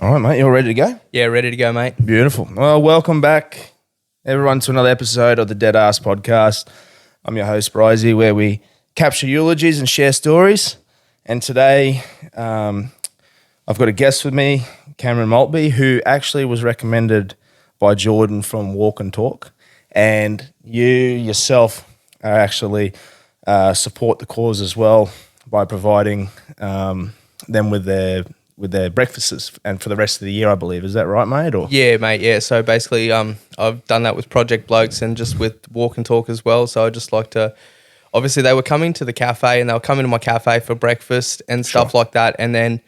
All right, mate. You all ready to go? Yeah, ready to go, mate. Beautiful. Well, welcome back, everyone, to another episode of the Deadass podcast. I'm your host, Bryzy, where we capture eulogies and share stories. And today, I've got a guest with me, Cameron Maltby, who actually was recommended by Jordan from Walk and Talk. And you yourself are actually support the cause as well by providing them with their breakfasts and for the rest of the year, I believe. Is that right, mate? Or Yeah, mate. Yeah. So basically, I've done that with Project Blokes and just with Walk and Talk as well. So I just like to, obviously they were coming to the cafe and they were coming to my cafe for breakfast and stuff like that. And then,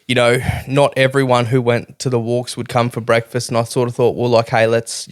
you know, not everyone who went to the walks would come for breakfast. And I sort of thought, well, like, hey, let's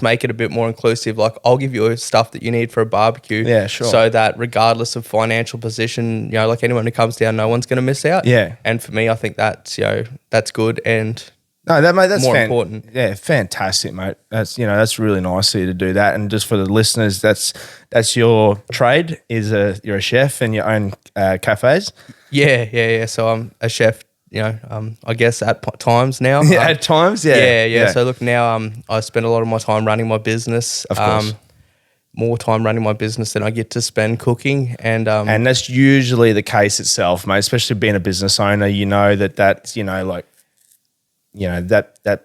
make it a bit more inclusive. Like, I'll give you stuff that you need for a barbecue. Yeah, sure. So that regardless of financial position, you know, like anyone who comes down, no one's going to miss out. Yeah. And for me, I think that's, you know, that's good and no, that's more important. Yeah, fantastic, mate. That's really nice of you to do that. And just for the listeners, that's your trade. You're a chef and you own cafes. Yeah. So I'm a chef. You know, I guess at times now. Yeah, at times, yeah. Yeah. So look, now I spend a lot of my time running my business. Of course. More time running my business than I get to spend cooking, and that's usually the case itself, mate. Especially being a business owner, you know that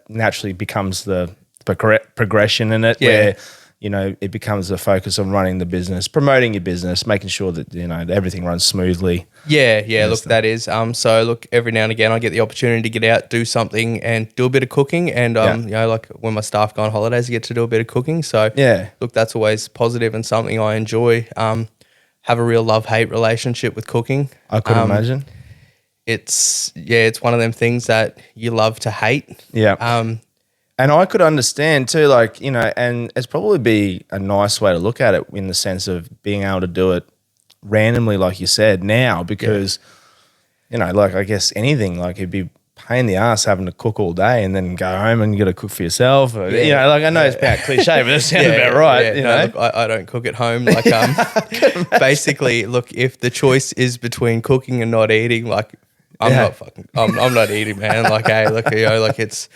naturally becomes the progression in it, where you know it becomes a focus on running the business, promoting your business, making sure that you know that everything runs smoothly. Yeah. Look, that is. So look, every now and again I get the opportunity to get out, do something, and do a bit of cooking. And you know, like when my staff go on holidays, I get to do a bit of cooking. So look, that's always positive and something I enjoy. Have a real love-hate relationship with cooking. I could imagine. It's one of them things that you love to hate. Yeah. And I could understand too, like, you know, and it's probably be a nice way to look at it in the sense of being able to do it randomly, like you said, now, because, you know, like I guess anything, like it'd be pain in the ass having to cook all day and then go home and you got to cook for yourself. Or, you know, like I know it's about cliche, but it sounds about right. You know? Look, I don't cook at home. Like, basically, look, if the choice is between cooking and not eating, like, I'm not eating, man. Like, hey, look, you know, like it's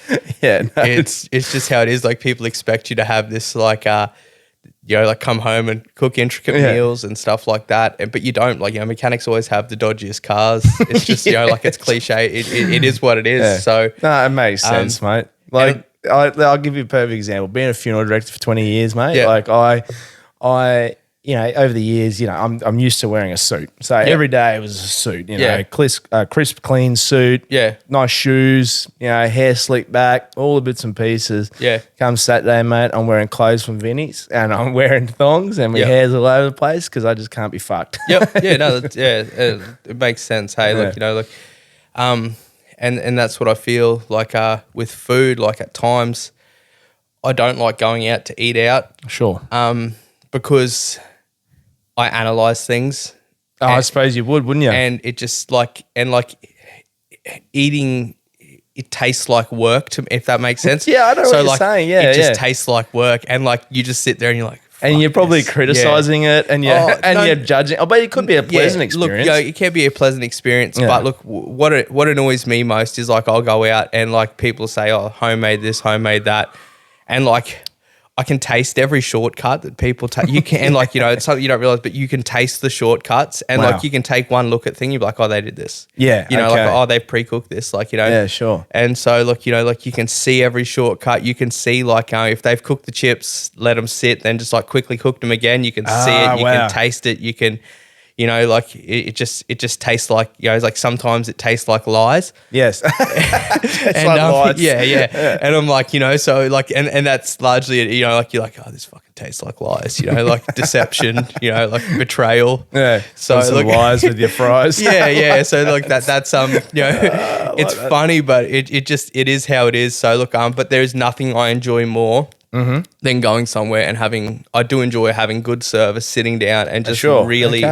just how it is. Like people expect you to have this, like, you know, like come home and cook intricate meals and stuff like that. But you don't. Like, you know, mechanics always have the dodgiest cars. It's just, you know, like it's cliche. It is what it is. Yeah. So no, it makes sense, mate. Like I'll give you a perfect example. Being a funeral director for 20 years, mate. Yeah. Like I. You know, over the years, you know, I'm used to wearing a suit. So every day it was a suit, you know, crisp, clean suit, nice shoes, you know, hair slicked back, all the bits and pieces. Yeah. Come Saturday, mate, I'm wearing clothes from Vinnie's and I'm wearing thongs and my hair's all over the place because I just can't be fucked. It makes sense. Hey, look, you know, like, and that's what I feel like with food. Like at times, I don't like going out to eat out. Sure. Because I analyze things. Oh, I suppose you would, wouldn't you? And it just eating, it tastes like work to me, if that makes sense. Yeah, I know what you're saying. Yeah, it just tastes like work, and like you just sit there and you're like, and you're probably criticizing it, and you're judging. Oh, but it could be a pleasant experience. Look, it can be a pleasant experience, but look, what annoys me most is like I'll go out and like people say, oh, homemade this, homemade that, and like. I can taste every shortcut that people take. You can, like, you know, it's something you don't realize, but you can taste the shortcuts and like you can take one look at thing, you're like, oh, they did this. Yeah. You know, like, oh, they pre-cooked this, like, you know. Yeah, sure. And so, look, you know, like you can see every shortcut. You can see like if they've cooked the chips, let them sit, then just like quickly cook them again. You can see it. You can taste it. You can, you know, like it just tastes like, you know, it's like sometimes it tastes like lies. Yes. It's like lies. Yeah. And I'm like, you know, so like, and that's largely it, you know, like you're like, oh, this fucking tastes like lies, you know, like deception, you know, like betrayal. Yeah. So some lies with your fries. Yeah. So like that's you know, it's funny, but it is how it is. So look, but there is nothing I enjoy more than going somewhere and I do enjoy having good service, sitting down and just really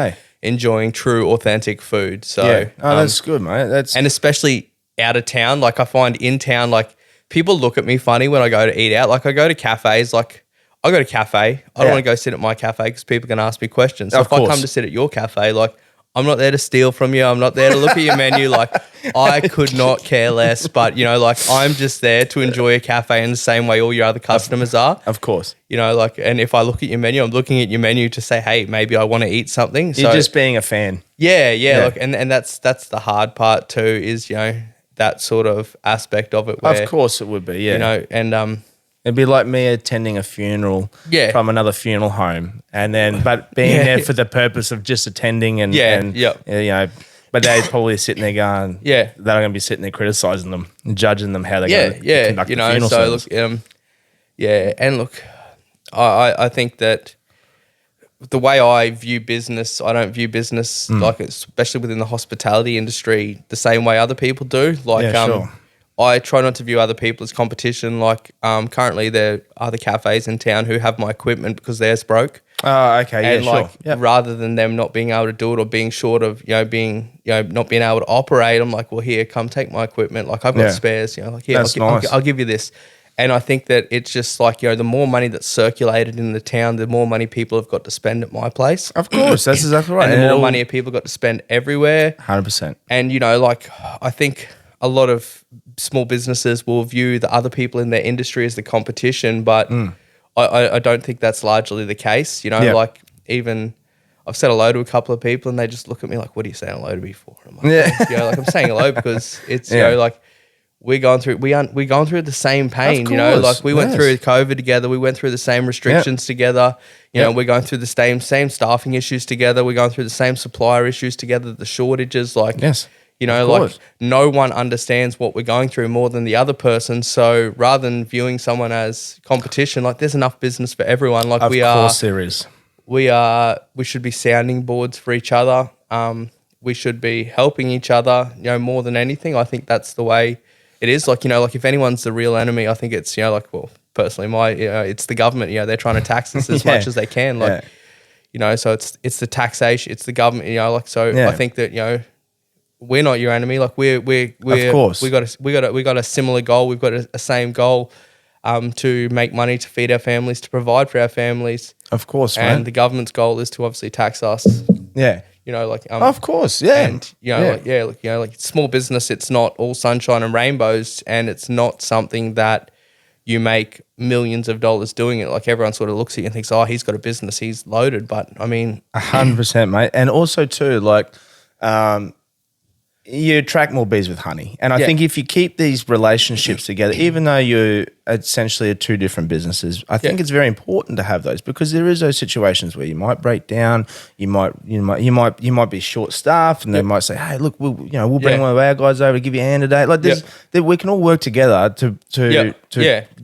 enjoying true, authentic food. So that's good, mate. And especially out of town, like I find in town, like people look at me funny when I go to eat out. Like I go to cafes, like I go to cafe. I don't want to go sit at my cafe because people can ask me questions. So if I come to sit at your cafe, like I'm not there to steal from you. I'm not there to look at your menu. Like, I could not care less. But, you know, like, I'm just there to enjoy a cafe in the same way all your other customers are. Of course. You know, like, and if I look at your menu, I'm looking at your menu to say, hey, maybe I want to eat something. You're just being a fan. Yeah. Look, and that's the hard part too, is, you know, that sort of aspect of it. Where, of course it would be, yeah. You know, and it'd be like me attending a funeral from another funeral home, and then but being there for the purpose of just attending and you know, but they're probably sitting there going, they're going to be sitting there criticizing them and judging them how they're going to conduct the funeral service. Look, and look, I think that the way I view business, I don't view business like, especially within the hospitality industry, the same way other people do. Like, I try not to view other people as competition. Like, currently there are other cafes in town who have my equipment because theirs broke. Oh, okay, and like, rather than them not being able to do it or being short of, you know, not being able to operate, I'm like, well, here, come take my equipment. Like, I've got spares. You know, like, I'll give you this. And I think that it's just like, you know, the more money that's circulated in the town, the more money people have got to spend at my place. Of course, that's exactly right. And the more money people got to spend everywhere. 100%. And, you know, like, I think a lot of small businesses will view the other people in their industry as the competition, but I don't think that's largely the case. You know, like, even I've said hello to a couple of people and they just look at me like, what are you saying hello to me for? And I'm like, you know, like, I'm saying hello because it's, you know, like, we're going through the same pain, you know, like we went through COVID together. We went through the same restrictions together. You know, we're going through the same staffing issues together. We're going through the same supplier issues together, the shortages, like, you know, like, no one understands what we're going through more than the other person. So rather than viewing someone as competition, like, there's enough business for everyone. Like, of course there is. We should be sounding boards for each other. We should be helping each other, you know, more than anything. I think that's the way it is. Like, you know, like, if anyone's the real enemy, I think it's, you know, like, well, personally, it's the government. You know, they're trying to tax us as much as they can. Like, you know, so it's the taxation, it's the government. You know, like, so I think that, you know, we're not your enemy. Like, we're of course we got a similar goal. We've got a same goal, to make money, to feed our families, to provide for our families. Of course, and the government's goal is to obviously tax us. Yeah. You know, like, of course, yeah. And, you know, like, like, you know, like, small business, it's not all sunshine and rainbows, and it's not something that you make millions of dollars doing it. Like, everyone sort of looks at you and thinks, oh, he's got a business, he's loaded. But I mean, 100%, mate. And also too, like, you attract more bees with honey. And I think if you keep these relationships together, even though you essentially are two different businesses, I think it's very important to have those, because there is those situations where you might break down, you might be short staffed, and they might say, hey, look, we'll bring one of our guys over to give you a hand today. Like, we can all work together to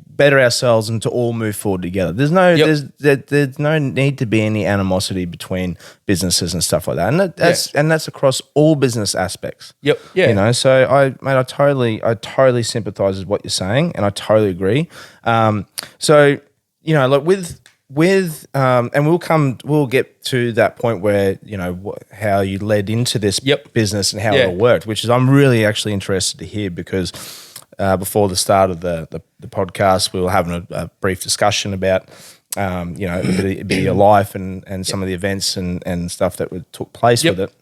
better ourselves and to all move forward together. There's no need to be any animosity between businesses and stuff like that. And that's across all business aspects. You know, so I totally sympathize with what you're saying, and I totally agree. So, you know, like, and we'll get to that point where, you know, how you led into this business and how it all worked, which is, I'm really actually interested to hear, because before the start of the podcast, we were having a brief discussion about, you know, a bit of your life and some of the events and stuff that took place with it.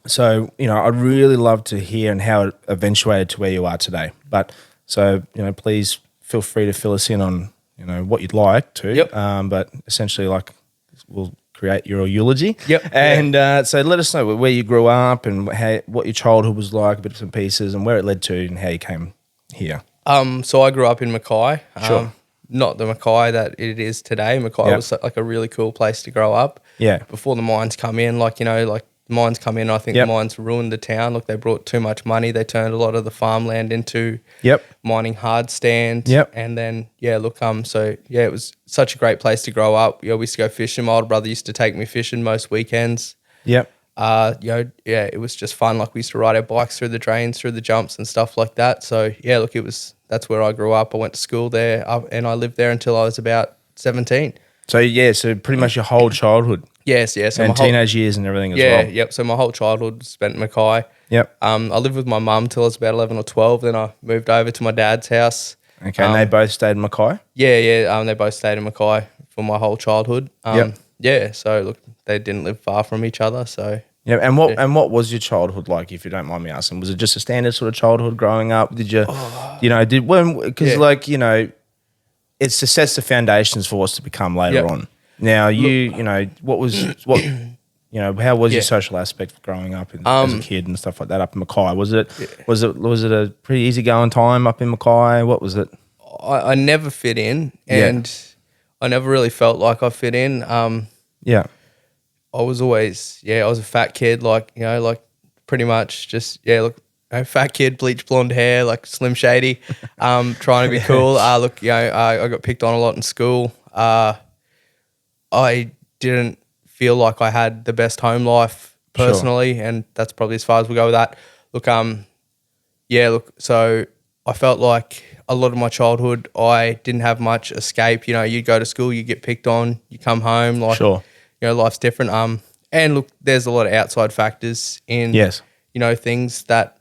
So, you know, I'd really love to hear and how it eventuated to where you are today. But so, you know, please feel free to fill us in on, you know, what you'd like to. But essentially, like, we'll create your eulogy. And so let us know where you grew up and what your childhood was like, bits and pieces, and where it led to and how you came here. So I grew up in Mackay. Not the Mackay that it is today. Mackay was like a really cool place to grow up. Before the mines come in, like, you know, like, mines come in, I think the mines ruined the town. Look, they brought too much money. They turned a lot of the farmland into mining hard stand. And then, so it was such a great place to grow up. You know, we used to go fishing. My older brother used to take me fishing most weekends. You know, it was just fun. Like, we used to ride our bikes through the drains, through the jumps and stuff like that. So, look, that's where I grew up. I went to school there, and I lived there until I was about 17. So, so pretty much your whole childhood. Yes. So and teenage years and everything as well. So my whole childhood spent in Mackay. I lived with my mum till I was about 11 or 12. Then I moved over to my dad's house. Okay, and they both stayed in Mackay? They both stayed in Mackay for my whole childhood. So look, they didn't live far from each other. So Yeah, and what was your childhood like, if you don't mind me asking? Was it just a standard sort of childhood growing up? Did you, because like, it sets the foundations for what's to become later on. Now how was your social aspect for growing up as a kid and stuff like that up in Mackay? Was it a pretty easygoing time up in Mackay? What was it? I never fit in, and I never really felt like I fit in. I was always, I was a fat kid, like pretty much just, fat kid, bleach blonde hair, like Slim Shady, trying to be cool. I got picked on a lot in school. I didn't feel like I had the best home life personally, and that's probably as far as we go with that. So I felt like a lot of my childhood, I didn't have much escape. You'd go to school, you get picked on, you come home, life's different. And look, there's a lot of outside factors in, things that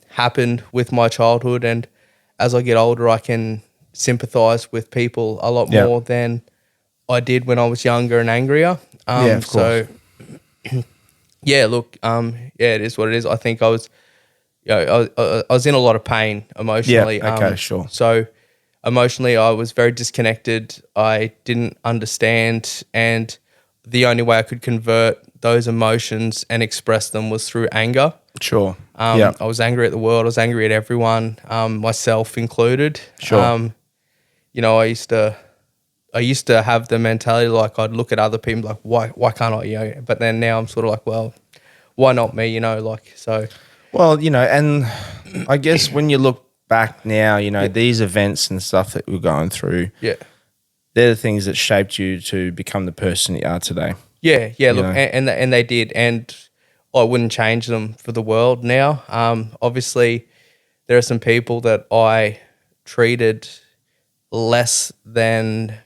happened with my childhood. And as I get older, I can sympathise with people a lot more than I did when I was younger and angrier. Of course. So, it is what it is. I think I was, I was in a lot of pain emotionally. Yeah, okay, sure. So emotionally, I was very disconnected. I didn't understand, and the only way I could convert those emotions and express them was through anger. Sure. I was angry at the world. I was angry at everyone, myself included. Sure. I used to have the mentality like I'd look at other people like, why can't I? But then now I'm sort of like, well, why not me? So. Well, and I guess when you look back now, these events and stuff that we're going through, they're the things that shaped you to become the person you are today. Yeah, look, and they did, and I wouldn't change them for the world now. Obviously, there are some people that I treated less than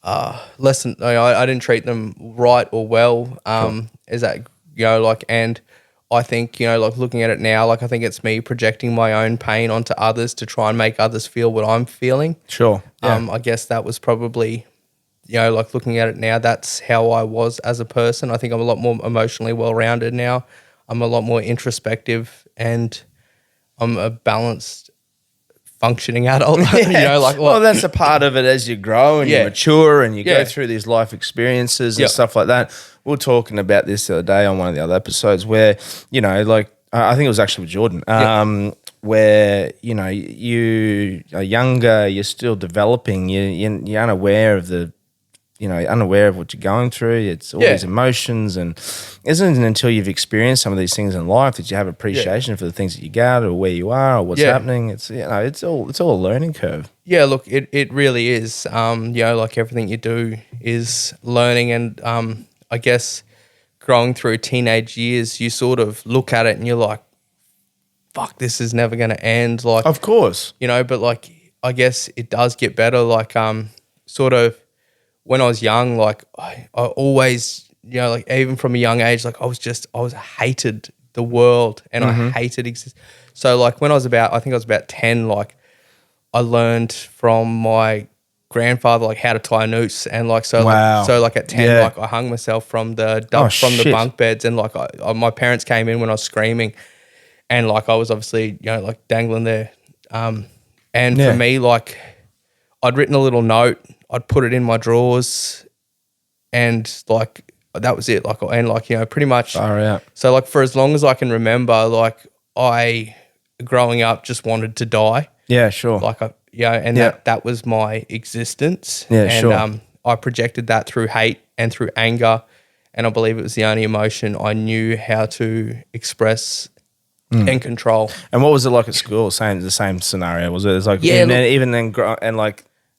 I didn't treat them right or well. Is that and I think looking at it now, I think it's me projecting my own pain onto others to try and make others feel what I'm feeling. Sure. Yeah. I guess that was probably, looking at it now, that's how I was as a person. I think I'm a lot more emotionally well-rounded now. I'm a lot more introspective, and I'm a balanced, functioning adult. Well, that's a part of it as you grow and you mature and you go through these life experiences and stuff like that. We were talking about this the other day on one of the other episodes where, I think it was actually with Jordan, where, you are younger, you're still developing, you're unaware of unaware of what you're going through. It's all these emotions, and it isn't until you've experienced some of these things in life that you have appreciation for the things that you got or where you are or what's happening. It's it's all a learning curve. Yeah, look, it really is. Everything you do is learning, and I guess growing through teenage years, you sort of look at it and you're like, fuck, this is never going to end. Like, of course, but I guess it does get better. Sort of when I was young, I always, even from a young age, I was hated the world, and I hated existence. So when I think I was about 10, I learned from my grandfather how to tie a noose, and at 10 I hung myself from the bunk beds, and my parents came in when I was screaming, and I was obviously dangling there, and for me I'd written a little note, I'd put it in my drawers, and that was it. Pretty much. So for as long as I can remember, I growing up just wanted to die. Yeah, sure. That was my existence. Yeah, and, sure. I projected that through hate and through anger, and I believe it was the only emotion I knew how to express and control. And what was it like at school? The same scenario, was it? It's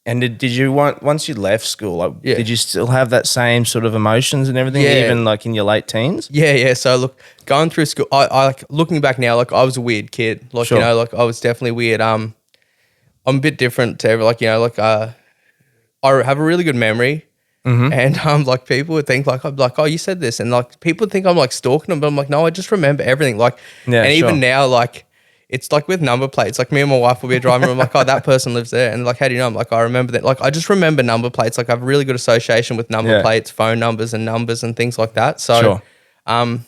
did you once you left school, did you still have that same sort of emotions and everything, even in your late teens? Yeah. So look, going through school, I looking back now, I was a weird kid. Sure. I was definitely weird. I'm a bit different to I have a really good memory. And people would think I'm oh, you said this, and people would think I'm stalking them, but I'm no, I just remember everything. Even now, it's like with number plates. Like me and my wife will be driving, and I'm like, oh, that person lives there, and like, how do you know? I'm like, I remember that. Like, I just remember number plates. Like, I have a really good association with number plates, phone numbers, and things like that. So, I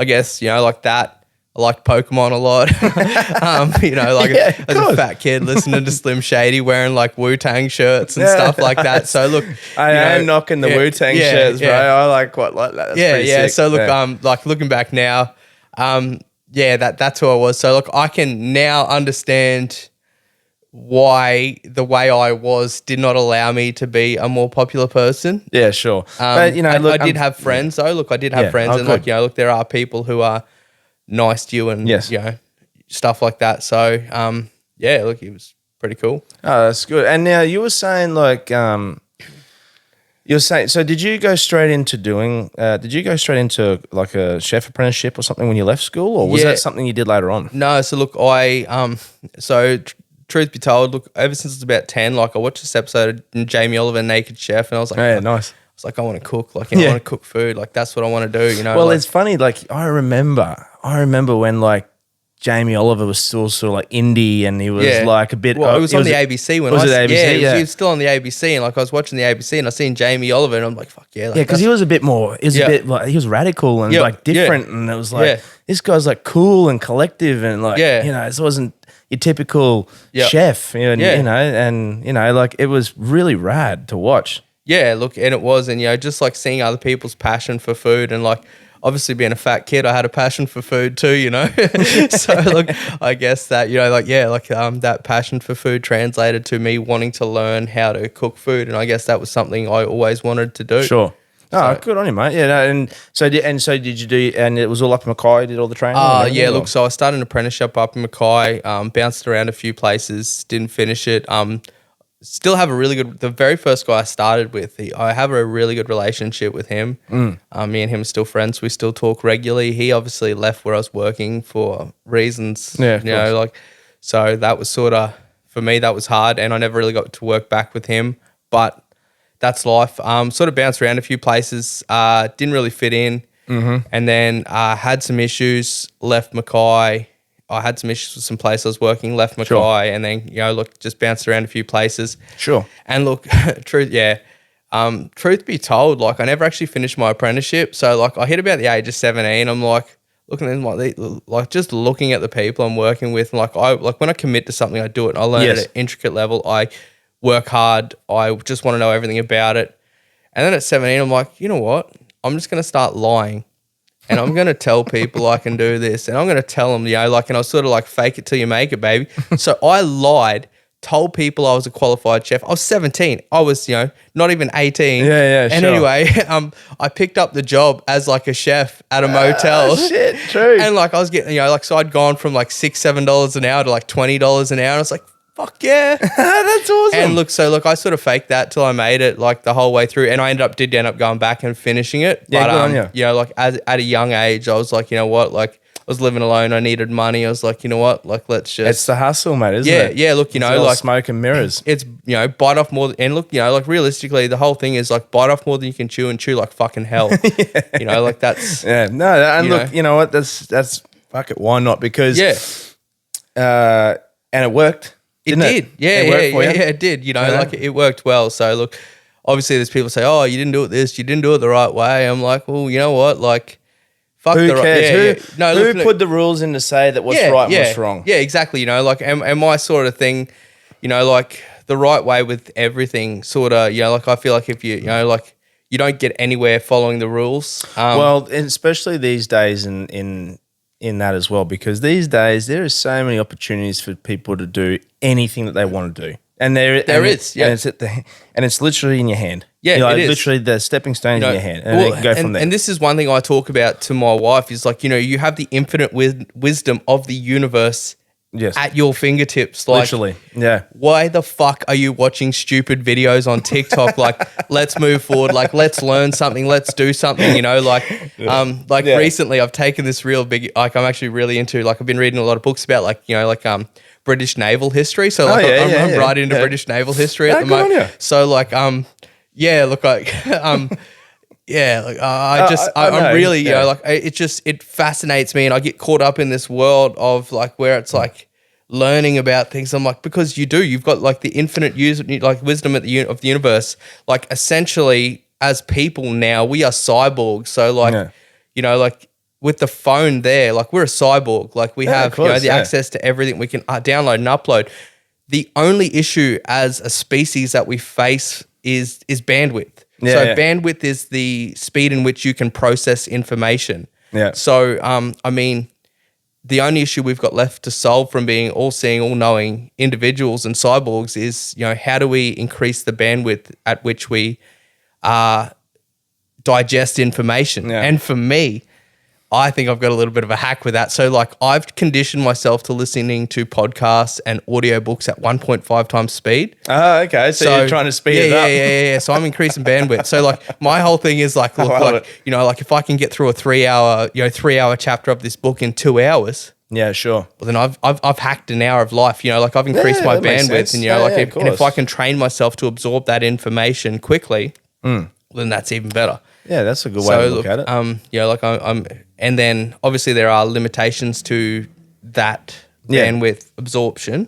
guess like that. I like Pokemon a lot. As a fat kid listening to Slim Shady wearing like Wu-Tang shirts and stuff like that. So look, I am knocking the Wu-Tang shirts, bro. I like what like that. That's sick. So look, like looking back now, that's who I was. So look, I can now understand why the way I was did not allow me to be a more popular person. Yeah, sure. But I did have friends though. Look, I did have friends, and like look, there are people who are nice to you and stuff like that. So look, it was pretty cool. Oh, that's good. And now you were saying like so did you go straight into like a chef apprenticeship or something when you left school, or was that something you did later on? No, so look, truth be told, look, ever since I was about 10, like I watched this episode of Jamie Oliver Naked Chef, and I was like, nice. I was like, I want to cook, like I want to cook food, like that's what I want to do, Well, it's funny, like I remember when like Jamie Oliver was still sort of like indie, and he was like a bit. Well, it was on the ABC when was it ABC? He was still on the ABC, and like I was watching the ABC, and I seen Jamie Oliver, and I'm like, fuck yeah, like, because he was a bit more. He was a bit like he was radical and like different, and it was like this guy's like cool and collective, and like this wasn't your typical chef, and like it was really rad to watch. Yeah, look, and it was, and just like seeing other people's passion for food, and like obviously being a fat kid, I had a passion for food too, So look, I guess that that passion for food translated to me wanting to learn how to cook food, and I guess that was something I always wanted to do. Sure. Oh, good on you, mate. Yeah, no, and so did you do? And it was all up in Mackay. Did all the training? Look, so I started an apprenticeship up in Mackay. Bounced around a few places, didn't finish it. Still have a really good. The very first guy I started with, I have a really good relationship with him. Me and him are still friends. We still talk regularly. He obviously left where I was working for reasons. Yeah, so that was sort of for me. That was hard, and I never really got to work back with him. But that's life. Sort of bounced around a few places. Didn't really fit in, and then had some issues. Left Mackay. I had some issues with some places I was working. Left Mackay, and then just bounced around a few places. Sure. And look, truth be told, like I never actually finished my apprenticeship. So like I hit about the age of 17. I'm like looking at like just looking at the people I'm working with. And like when I commit to something, I do it. I learn at an intricate level. I work hard. I just want to know everything about it. And then at 17, I'm like, you know what? I'm just going to start lying. And I'm going to tell people I can do this. And I'm going to tell them, and I was sort of like fake it till you make it, baby. So I lied, told people I was a qualified chef. I was 17. I was, not even 18. And anyway, I picked up the job as like a chef at a motel. Shit, true. And like I was getting, so I'd gone from like $6, $7 an hour to like $20 an hour. And I was like, fuck yeah. That's awesome. And look, I sort of faked that till I made it like the whole way through, and I did end up going back and finishing it. Yeah, but, good on you. Like at a young age, I was like, you know what, like I was living alone, I needed money. I was like, you know what, like let's just. It's the hustle, mate, isn't it? Yeah, look, it's like smoke and mirrors. It's, bite off more, and look, like realistically, the whole thing is like bite off more than you can chew and chew like fucking hell. Like that's. Yeah, no, and look, you know what, that's fuck it, why not? Because. Yeah. And it worked. It did. It did. Like it worked well. So look, obviously there's people say, oh, you didn't do it you didn't do it the right way. I'm like, well, you know what? Like, fuck who the cares? Who put the rules in to say that what's right and what's wrong? Yeah, exactly. Like, and my sort of thing, like the right way with everything sort of, like I feel like if you, like you don't get anywhere following the rules. Well, and especially these days in that as well, because these days there are so many opportunities for people to do anything that they want to do, and there is, and it's literally in your hand. Yeah, it is. Literally the stepping stones in your hand, and you can go from there. And this is one thing I talk about to my wife is like, you have the infinite wisdom of the universe. Yes. At your fingertips. Like, literally, yeah. Why the fuck are you watching stupid videos on TikTok? Like, let's move forward. Like, let's learn something. Let's do something, recently I've taken this real big, like I'm actually really into, like I've been reading a lot of books about British naval history. So like I'm right into British naval history at the moment. So like, Yeah, like I'm really, you know, like it fascinates me, and I get caught up in this world of like where it's like learning about things. I'm like, because you've got like the infinite like wisdom of the universe. Like essentially, as people now, we are cyborgs. So like, you know, like with the phone there, like we're a cyborg. Like we have the access to everything. We can download and upload. The only issue as a species that we face is bandwidth. Bandwidth is the speed in which you can process information. Yeah. So, I mean, the only issue we've got left to solve from being all-seeing, all-knowing individuals and cyborgs is, you know, how do we increase the bandwidth at which we digest information? Yeah. And for me, I think I've got a little bit of a hack with that. So like I've conditioned myself to listening to podcasts and audiobooks at 1.5 times speed. Oh, okay. So you're trying to speed it up. Yeah. So I'm increasing bandwidth. So like my whole thing is like, look, like, you know, like if I can get through a 3 hour chapter of this book in 2 hours. Yeah, sure. Well, then I've hacked an hour of life, you know, like I've increased my bandwidth, and, you know, like if I can train myself to absorb that information quickly, then that's even better. Yeah, that's a good way to look at it. You know, like I'm, and then obviously there are limitations to that bandwidth absorption.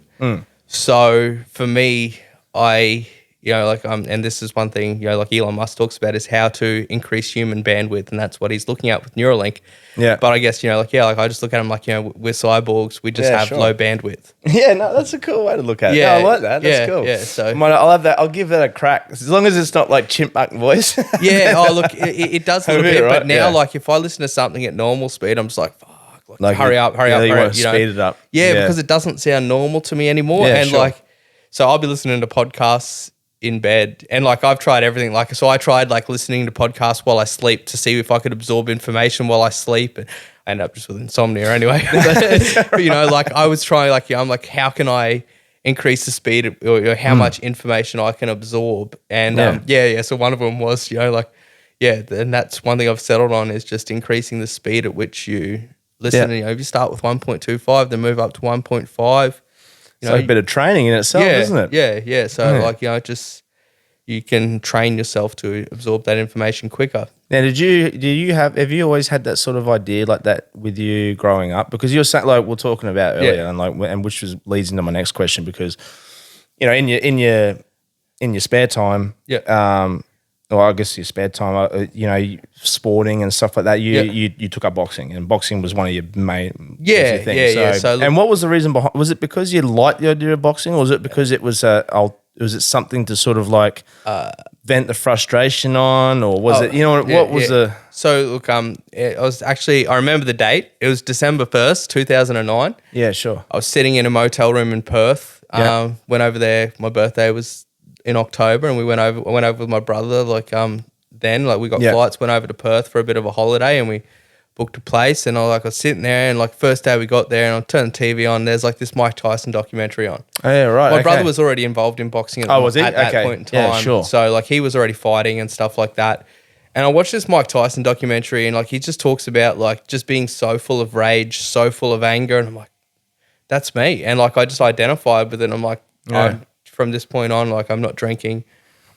So for me, you know, like and this is one thing, you know, like Elon Musk talks about is how to increase human bandwidth, and that's what he's looking at with Neuralink. Yeah. But I guess, you know, like like I just look at him like, you know, we're cyborgs, we just have low bandwidth. Yeah, no, that's a cool way to look at it. Yeah, I like that. That's cool. Yeah, so I'll have that. I'll give that a crack as long as it's not like chipmunk voice. Yeah. Oh, look, it does a little bit, right? But now, like if I listen to something at normal speed, I'm just like, fuck, like hurry up. You want to speed it up. Yeah, because it doesn't sound normal to me anymore. Yeah, and like, so I'll be listening to podcasts in bed, and like I've tried everything. Like, so I tried like listening to podcasts while I sleep to see if I could absorb information while I sleep, and I ended up just with insomnia anyway. But, you know, like I was trying, like, I'm like, how can I increase the speed or how much information I can absorb? And so one of them was, you know, like, and that's one thing I've settled on is just increasing the speed at which you listen. You know, if you start with 1.25, then move up to 1.5. It's like a bit of training in itself, isn't it? Yeah. So like, you know, just you can train yourself to absorb that information quicker. Now, have you always had that sort of idea like that with you growing up? Because you're saying, like we're talking about earlier, and which leads into my next question, because, you know, in your spare time, or I guess your spare time, you know, sporting and stuff like that, you took up boxing, and boxing was one of your main things. So, and what was the reason behind? Was it because you liked the idea of boxing, or was it because it was was it something to sort of like vent the frustration on, or was it, you know, what was the? So look, I remember the date. It was December 1st, 2009. Yeah, sure. I was sitting in a motel room in Perth. Went over there. My birthday was in October, and we went over with my brother. Like then like we got flights, went over to Perth for a bit of a holiday, and we booked a place. And I was sitting there, and like first day we got there, and I turned the TV on. There's like this Mike Tyson documentary on. Oh yeah, right. My brother was already involved in boxing at that point in time. Yeah, sure. So like he was already fighting and stuff like that. And I watched this Mike Tyson documentary, and like he just talks about like just being so full of rage, so full of anger, and I'm like, that's me. And like I just identified with it. I'm like, from this point on, like I'm not drinking.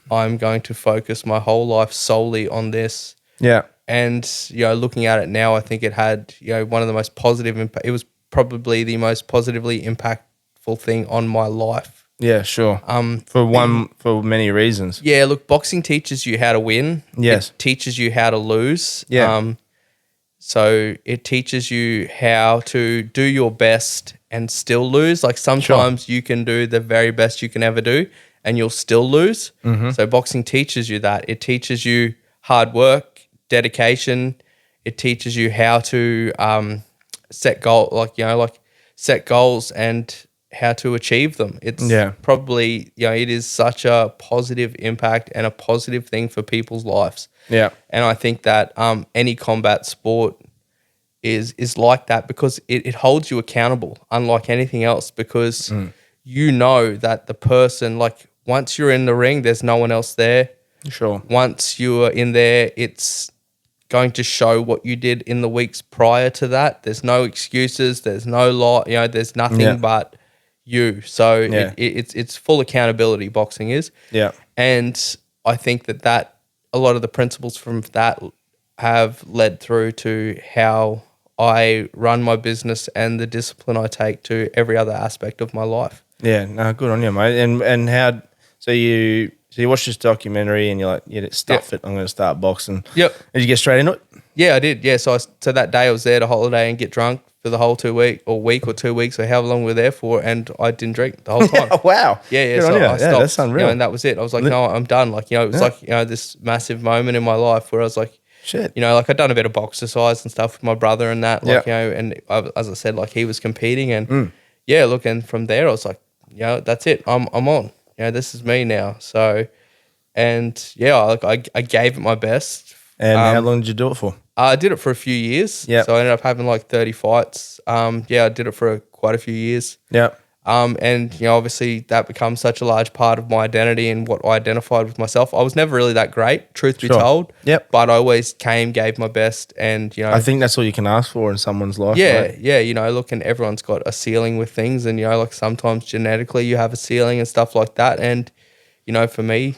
I'm going to focus my whole life solely on this. Yeah. And, you know, looking at it now, I think it had, you know, one of the most positive it was probably the most positively impactful thing on my life. Yeah, sure. For many reasons. Yeah, look, boxing teaches you how to win. Yes. It teaches you how to lose. Yeah. So it teaches you how to do your best and still lose. Like sometimes you can do the very best you can ever do and you'll still lose. Mm-hmm. So boxing teaches you that. It teaches you hard work, dedication. It teaches you how to set goals and how to achieve them. It's probably, you know, it is such a positive impact and a positive thing for people's lives. Yeah. And I think that any combat sport is like that because it holds you accountable, unlike anything else, because you know that the person, like once you're in the ring, there's no one else there. Sure. Once you're in there, it's going to show what you did in the weeks prior to that. There's no excuses. There's no lie. You know, there's nothing but you. So it's full accountability. Boxing is. Yeah. And I think that a lot of the principles from that have led through to how I run my business and the discipline I take to every other aspect of my life. Yeah, no, good on you, mate. And how? So you watched this documentary and you're like, yeah, stuff it. I'm going to start boxing. Yep. Did you get straight into it? Yeah, I did. Yeah, so that day I was there to holiday and get drunk for the whole 2 week or 2 weeks or however long we were there for, and I didn't drink the whole time. Wow. Yeah. Good So on you. I stopped. Yeah, that's unreal. And that was it. I was like, no, I'm done. Like, it was like, this massive moment in my life where I was like, shit. like I'd done a bit of boxercise and stuff with my brother and that, like, and as I said, like he was competing and and from there I was like, that's it. I'm on. This is me now. So, and I gave it my best. And how long did you do it for? I did it for a few years. Yeah. So I ended up having like 30 fights. I did it for quite a few years. Yeah. And obviously that becomes such a large part of my identity and what I identified with myself. I was never really that great, truth be told. Yep. But I always gave my best, and I think that's all you can ask for in someone's life. Yeah, right? yeah. Look, and everyone's got a ceiling with things, and like sometimes genetically you have a ceiling and stuff like that. And for me,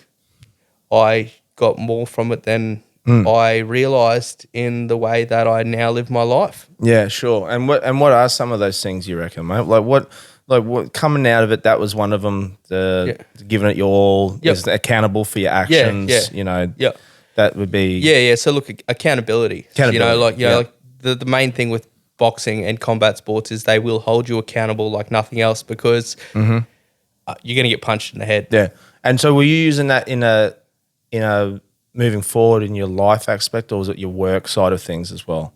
I got more from it than I realised in the way that I now live my life. Yeah, sure. And what are some of those things you reckon, mate? Like what coming out of it, that was one of them, giving it your all, is accountable for your actions, that would be... Yeah. So look, accountability. Like the main thing with boxing and combat sports is they will hold you accountable like nothing else, because you're going to get punched in the head. Yeah. And so were you using that in a moving forward in your life aspect, or was it your work side of things as well?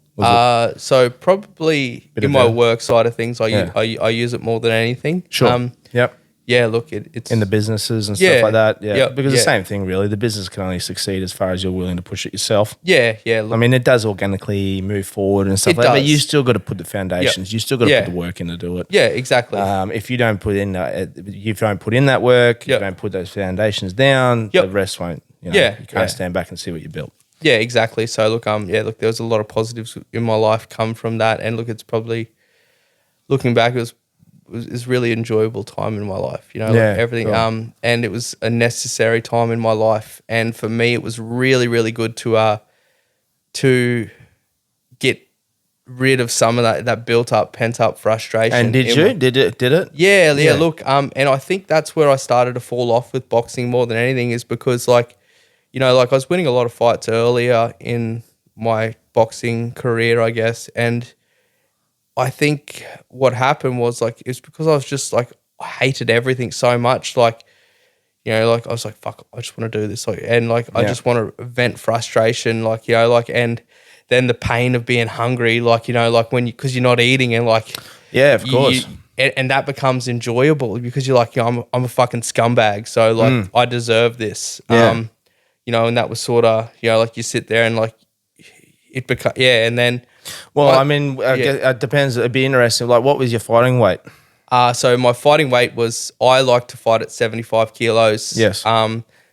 So probably in my work side of things, I use it more than anything. Sure. Yep. Yeah, look, it's... in the businesses and stuff like that. Yeah. Yep, because the same thing, really. The business can only succeed as far as you're willing to push it yourself. Yeah. Look, I mean, it does organically move forward and stuff like that, but you still got to put the foundations. Yep. You still got to put the work in to do it. Yeah, exactly. If you don't put in that work, you don't put those foundations down, the rest won't. You can't stand back and see what you built. Yeah, exactly. So look, there was a lot of positives in my life come from that, and look, it's probably, looking back, it was really enjoyable time in my life. Everything. Cool. And it was a necessary time in my life, and for me, it was really, really good to get rid of some of that built up, pent up frustration. And did it? Yeah. Look, and I think that's where I started to fall off with boxing more than anything, is because like I was winning a lot of fights earlier in my boxing career, I guess. And I think what happened was it's because I was just I hated everything so much. I was like, fuck, I just want to do this. I just want to vent frustration, and then the pain of being hungry, when because you're not eating and yeah, of course. And that becomes enjoyable because you're like, I'm a fucking scumbag. So I deserve this. Yeah. And that was sort of, you sit there and it become, and then. Well, I mean, it depends. It'd be interesting. What was your fighting weight? So my fighting weight was, I like to fight at 75 kilos. Yes.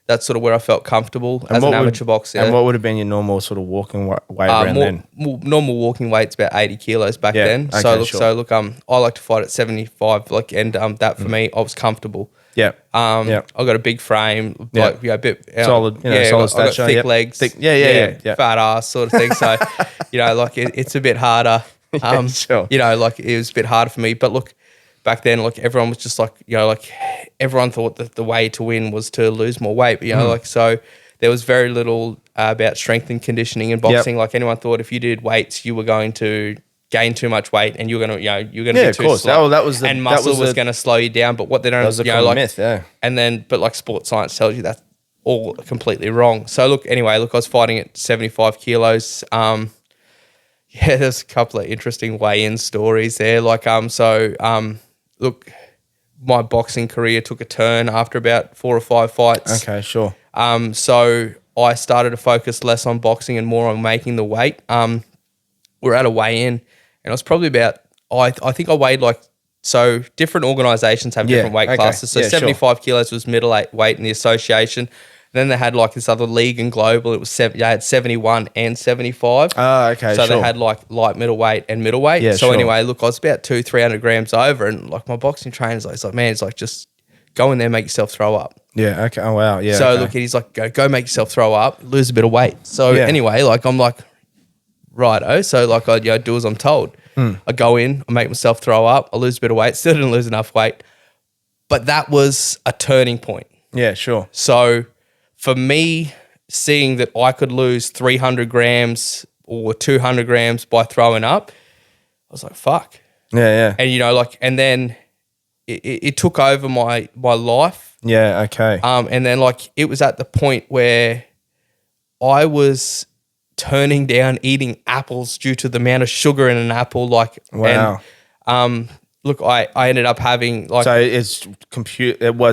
That's sort of where I felt comfortable as an amateur boxer. And what would have been your normal sort of walking weight around then? Normal walking weight's about 80 kilos back then. Okay, so I like to fight at 75, and that for me, I was comfortable. Yeah. I got a big frame, a bit solid, solid stature, I got thick legs, yeah, fat ass sort of thing. So, it's a bit harder. Sure. It was a bit harder for me. But look, back then, everyone was just everyone thought that the way to win was to lose more weight. But, so there was very little about strength and conditioning in boxing. Yep. Anyone thought if you did weights, you were going to gain too much weight and you're gonna be too slow. That was muscle was going to slow you down. But what they don't, that was a myth, yeah. And then, but sports science tells you that's all completely wrong. So look, I was fighting at 75 kilos. There's a couple of interesting weigh-in stories there. Look, my boxing career took a turn after about 4 or 5 fights. Okay, sure. So I started to focus less on boxing and more on making the weight. We're at a weigh-in. And I was probably about, I think I weighed so different organisations have different weight classes. So 75 kilos was middle weight in the association. Then they had like this other league in global. It was they had 71 and 75. Oh, okay. So they had like light middleweight and middleweight. Yeah, so anyway, look, I was about 200-300 grams over, and like my boxing trainer's like, man, it's like just go in there, make yourself throw up. Yeah. Okay. Oh wow. Yeah. So okay. look, he's like, go make yourself throw up, lose a bit of weight. So anyway, like I'm like, righto. So like I do as I'm told. I go in, I make myself throw up, I lose a bit of weight, still didn't lose enough weight. But that was a turning point. Yeah, sure. So for me, seeing that I could lose 300 grams or 200 grams by throwing up, I was like, fuck. Yeah. And, like, and then it took over my life. Yeah. Okay. And then like it was at the point where I was turning down eating apples due to the amount of sugar in an apple. Like, wow. And, look, I ended up having like. So it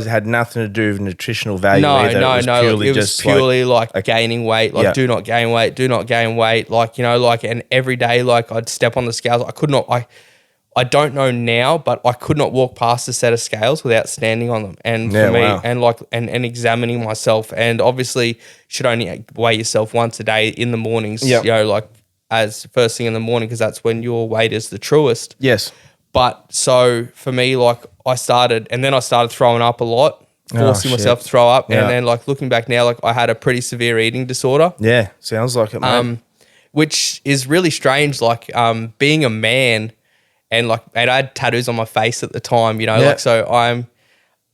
had nothing to do with nutritional value. No. Purely it was purely like gaining weight. Like, do not gain weight. Do not gain weight. Like, and every day, like I'd step on the scales. I could not. I don't know now, but I could not walk past a set of scales without standing on them. And for me, and like and examining myself, and obviously, you should only weigh yourself once a day in the mornings. Like as first thing in the morning, because that's when your weight is the truest. Yes. But so for me, like I started throwing up a lot, forcing myself to throw up. And then like looking back now, like I had a pretty severe eating disorder. Yeah. Sounds like it, mate. Which is really strange. Like being a man and I had tattoos on my face at the time, like, so I'm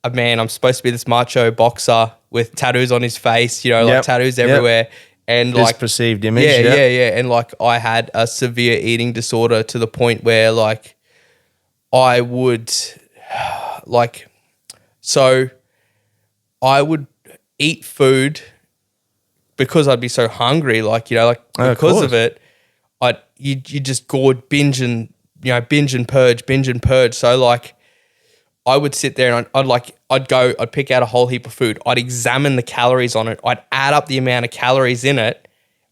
a man, I'm supposed to be this macho boxer with tattoos on his face, like tattoos everywhere. And this like perceived image. Yeah. And like I had a severe eating disorder to the point where like, I would I would eat food because I'd be so hungry, because of it, you just binge and purge. So like I would sit there and I'd pick out a whole heap of food. I'd examine the calories on it. I'd add up the amount of calories in it.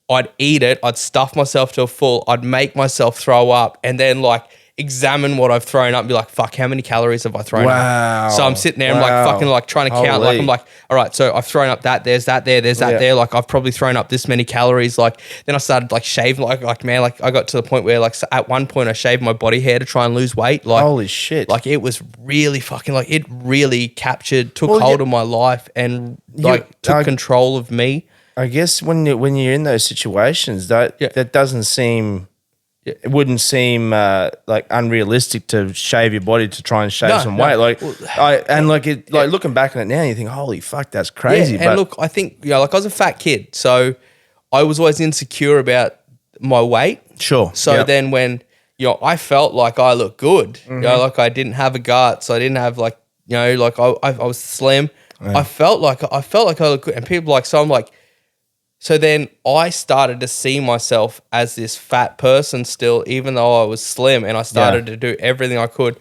I'd eat it. I'd stuff myself to a full. I'd make myself throw up, and then like examine what I've thrown up and be like, fuck, how many calories have I thrown up? So I'm sitting there, I'm like fucking like trying to count. Like I'm like, all right, so I've thrown up that, there's that there, there's that there. Like I've probably thrown up this many calories. Like then I started like shaving, like man, like I got to the point where like at one point I shaved my body hair to try and lose weight. Like holy shit. Like it was really fucking like it really took hold of my life and took control of me. I guess when you're in those situations, that doesn't seem. It wouldn't seem like unrealistic to shave your body to try and shave some weight. Looking back on it now, you think, "Holy fuck, that's crazy." Yeah, and look, I think like I was a fat kid, so I was always insecure about my weight. Sure. So then when I felt like I looked good, like I didn't have a gut, so I didn't have like I was slim. Yeah. I felt like I looked good, and people so I'm like. So then I started to see myself as this fat person still, even though I was slim, and I started to do everything I could.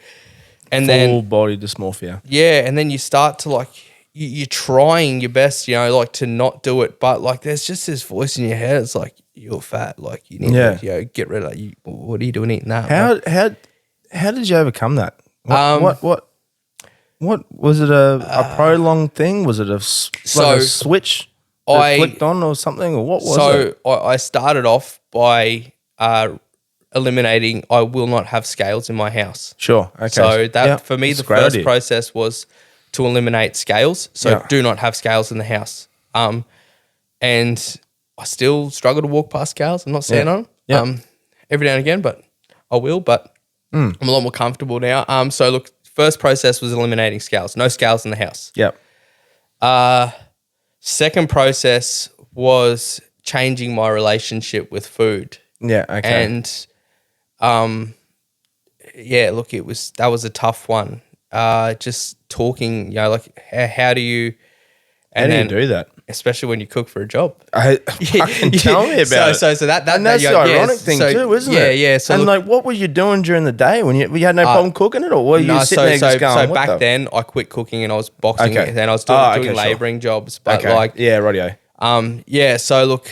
And full body dysmorphia. Yeah, and then you start to you're trying your best, to not do it, but like there's just this voice in your head. It's like you're fat, like you need to get rid of that. What are you doing eating that? How did you overcome that? What was it a prolonged thing? Was it a switch? I flicked on or something, or what was it? So I started off by eliminating. I will not have scales in my house. Sure. Okay. So that for me, the first process was to eliminate scales. So do not have scales in the house. And I still struggle to walk past scales. I'm not saying on them. Every now and again, but I will. But I'm a lot more comfortable now. So look, first process was eliminating scales. No scales in the house. Yep. Second process was changing my relationship with food. Yeah, okay. And look, that was a tough one. Just talking, how do you do that? Especially when you cook for a job. Tell me about it. So that's the ironic thing too, isn't it? Yeah. So and what were you doing during the day when you had no problem cooking it, or were you sitting there just going? So back then I quit cooking and I was boxing, and then I was doing labouring jobs. But rightio. So look,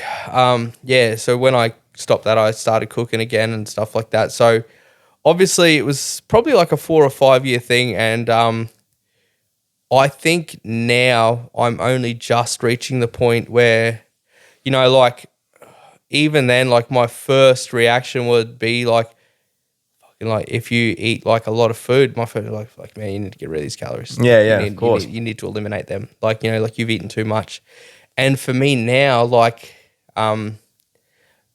So when I stopped that, I started cooking again and stuff like that. So obviously it was probably like a 4 or 5 year thing, and I think now I'm only just reaching the point where, even then, like my first reaction would be like, like if you eat like a lot of food, my food like man, you need to get rid of these calories. Yeah, Like, of course. You need to eliminate them. Like, you know, like you've eaten too much. And for me now, like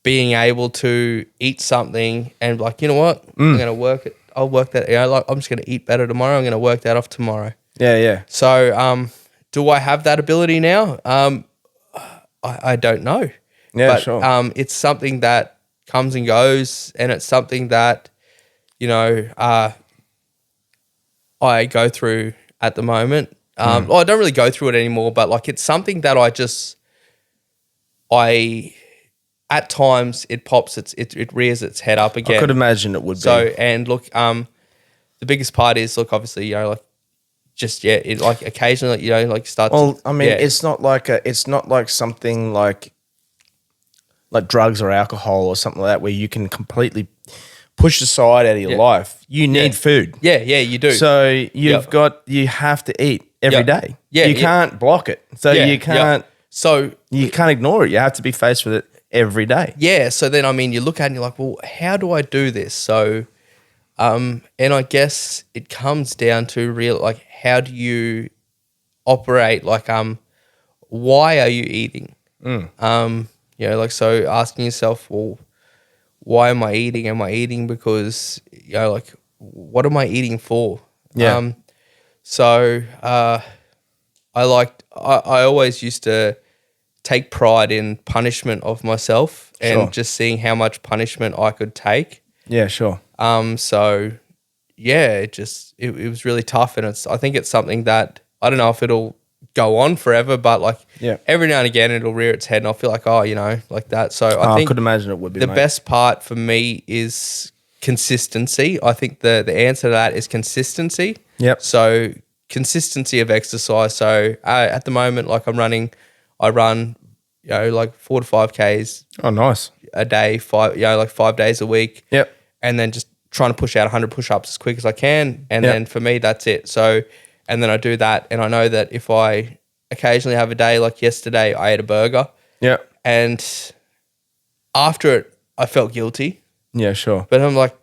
being able to eat something and like, you know what, I'm gonna work it. I'll work that. You know, like I'm just gonna eat better tomorrow. I'm gonna work that off tomorrow. Yeah. So, do I have that ability now? I don't know. Yeah, but, sure. It's something that comes and goes, and it's something that, you know, I go through at the moment. Well, I don't really go through it anymore, but like it's something that at times it pops, it rears its head up again. I could imagine it would be. So, and look, the biggest part is, look, obviously, you know, like just, it like occasionally, you know, like start Well, to, I mean, it's not like something like drugs or alcohol or something like that where you can completely push aside out of your life. You need food. Yeah, you do. So you have to eat every day. Yeah, you can't block it. So you can't. So you can't ignore it. You have to be faced with it every day. Yeah. So then, I mean, you look at it and you're like, well, how do I do this? So, and I guess it comes down to like, how do you operate? Like, why are you eating? You know, like, so asking yourself, well, why am I eating? Am I eating because, you know, like, what am I eating for? Yeah. So, I always used to take pride in punishment of myself and just seeing how much punishment I could take. Yeah, sure. So yeah, it was really tough, and I think it's something that I don't know if it'll go on forever, but like every now and again it'll rear its head, and I'll feel like, oh, you know, like that. So I think I could imagine it would be the best part for me is consistency. I think the answer to that is consistency. Yep. So consistency of exercise. So at the moment, like I run, you know, like 4 to 5 Ks. Oh, nice. A day, 5 days a week. Yep. And then just trying to push out 100 push-ups as quick as I can. And then for me, that's it. So, and then I do that. And I know that if I occasionally have a day like yesterday, I ate a burger. Yeah. And after it, I felt guilty. Yeah, sure. But I'm like,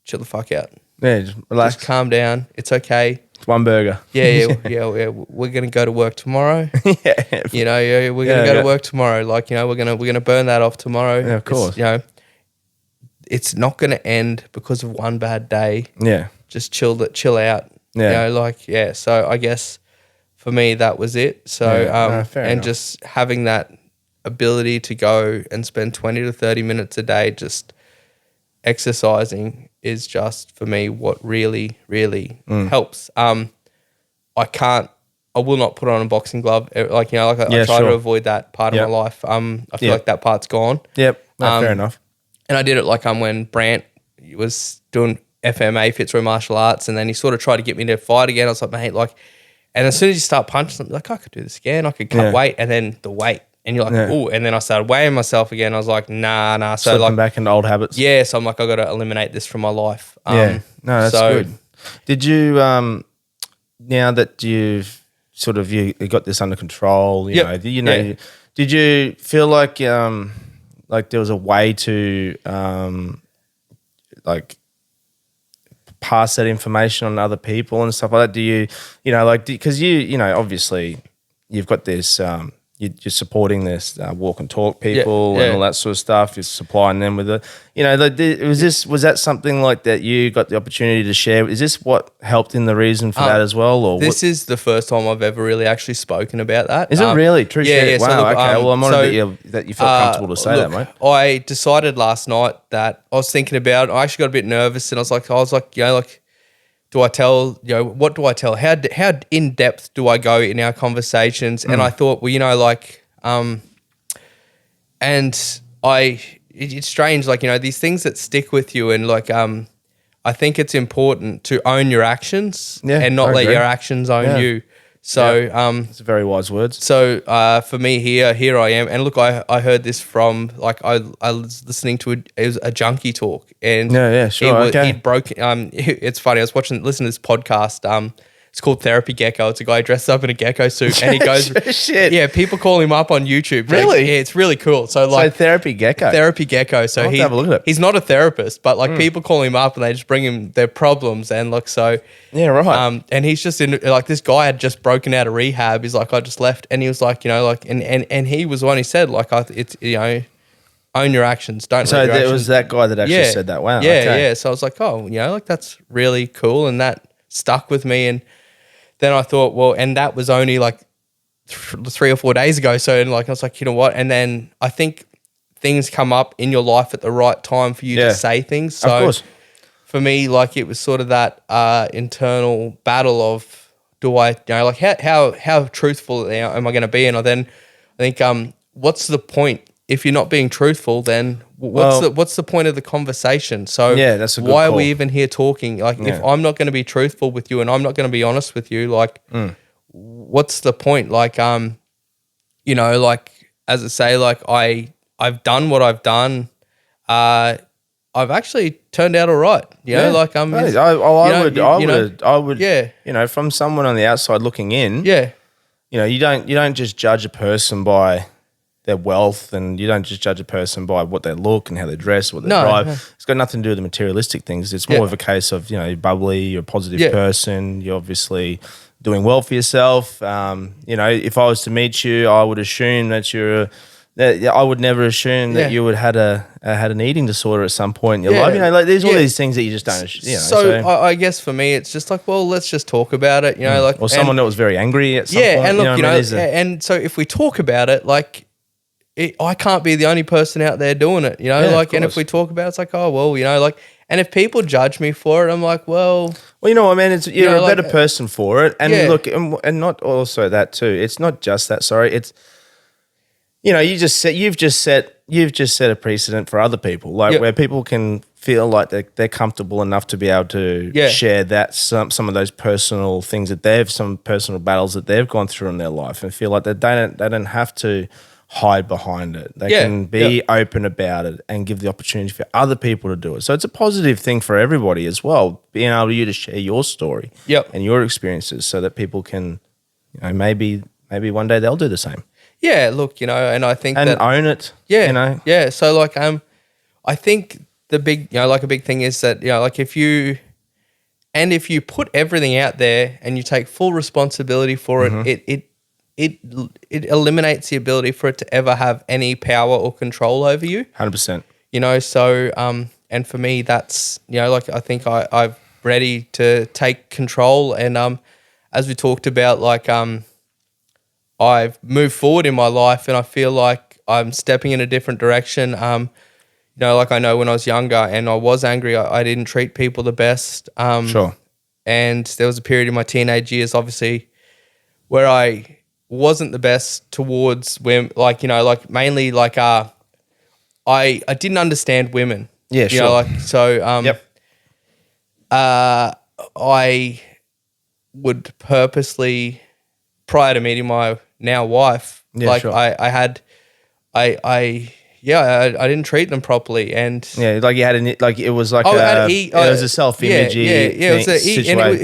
chill the fuck out. Yeah, just relax. Just calm down. It's okay. It's one burger. Yeah. We're gonna go to work tomorrow. Yeah. You know, we're gonna go to work tomorrow. Like, you know, we're gonna burn that off tomorrow. Yeah, of course. You know, it's not gonna end because of one bad day. Yeah. Just chill out. Yeah. You know, like, yeah. So I guess for me that was it. So fair and enough. just having that ability to go and spend 20 to 30 minutes a day just exercising is just for me what really, really helps. I will not put on a boxing glove. Like, you know, like I try to avoid that part of my life. I feel like that part's gone. Yep. No, fair enough. And I did it like when Brant was doing FMA, Fitzroy Martial Arts, and then he sort of tried to get me to fight again. I was like, mate, like, and as soon as you start punching, I'm like, I could do this again. I could cut weight, and then the weight. And you're like, oh, and then I started weighing myself again. I was like, nah. So Slipping like back into old habits. Yeah, so I'm like, I got to eliminate this from my life. No, that's good. Did you, now that you've sort of you got this under control, did you feel like there was a way to like pass that information on to other people and stuff like that? Do you, because obviously you've got this. You're supporting this walk and talk people and all that sort of stuff. You're supplying them with was that something like that you got the opportunity to share? Is this what helped in the reason for that as well? Or this is the first time I've ever really actually spoken about that. Is it really? True shit. Wow, so look, okay. Well, I'm honored that you felt comfortable to say that, mate. I decided last night that I was thinking about, I actually got a bit nervous, and I was like, do I tell, what do I tell? How in depth do I go in our conversations? And I thought, it's strange, these things that stick with you, and I think it's important to own your actions and not let your actions own you. So, it's very wise words. So, for me here I am. And look, I heard this from, I was listening to it was a junkie talk, and sure. he broke, it's funny. I was listening to this podcast, It's called Therapy Gecko. It's a guy dressed up in a gecko suit, and he goes, shit. Yeah, people call him up on YouTube. Really? Yeah, it's really cool. So like Therapy Gecko. Therapy Gecko. So I'll have to have a look at it. he's not a therapist, but like people call him up and they just bring him their problems, and look, so yeah, right. and he's just in like, this guy had just broken out of rehab. He's like, I just left, and he was like, like, and he was the one who said like, it's own your actions. Don't. So let your it was that guy that actually said that. Wow. Yeah, okay. yeah. So I was like, oh, like that's really cool, and that stuck with me. And then I thought, well, and that was only like 3 or 4 days ago. So and like I was like, you know what? And then I think things come up in your life at the right time for you to say things. So of course. For me, like it was sort of that internal battle of, do I, like how truthful am I going to be? And I think, what's the point? If you're not being truthful, then what's the point of the conversation? So that's a good why call. are we even here talking? Like if I'm not going to be truthful with you and I'm not going to be honest with you, like what's the point? Like like as I say, like I've done what I've done. I've actually turned out all right. You know, like I would, from someone on the outside looking in, you don't just judge a person by their wealth, and you don't just judge a person by what they look and how they dress, what they drive. No. It's got nothing to do with the materialistic things. It's more of a case of, you're bubbly, you're a positive person, you're obviously doing well for yourself. If I was to meet you, I would assume that I would never assume that you would had an eating disorder at some point in your life. Like there's all these things that you just don't. So I guess for me, it's just like, well, let's just talk about it. Like, or someone that was very angry at some point. And look, and so if we talk about it, like. I can't be the only person out there doing it, and if we talk about it, it's like, oh, well, like, and if people judge me for it, I'm like, well, you know what I mean? You're a better person for it. And look, and not also that too. It's not just that, sorry. It's, you've just set a precedent for other people, where people can feel like they're comfortable enough to be able to share that some of those personal things that some personal battles that they've gone through in their life, and feel like they don't have to hide behind it. They can be open about it and give the opportunity for other people to do it. So it's a positive thing for everybody as well, being able to share your story and your experiences, so that people can, maybe one day they'll do the same. Yeah, look, and I think that own it. Yeah. So like, I think the big, like a big thing is that, like if you put everything out there and you take full responsibility for it, it eliminates the ability for it to ever have any power or control over you. 100%. So, and for me, that's, like I think I'm ready to take control. And as we talked about, like I've moved forward in my life, and I feel like I'm stepping in a different direction. Like I know when I was younger and I was angry, I didn't treat people the best. Sure. And there was a period in my teenage years, obviously, where I wasn't the best towards women, like mainly like I didn't understand women. Yeah, sure. I would purposely, prior to meeting my now wife, I didn't treat them properly, and like you had it was like it was a self-image situation. And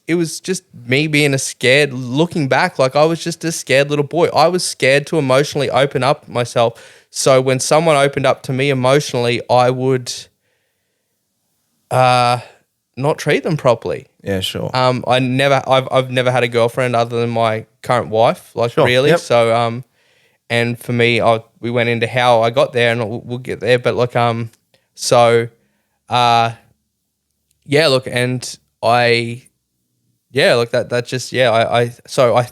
it was just me being looking back, like I was just a scared little boy. I was scared to emotionally open up myself. So when someone opened up to me emotionally, I would not treat them properly. Yeah, sure. I've never had a girlfriend other than my current wife, really. Yep. So and for me, we went into how I got there, and we'll get there. But look, and I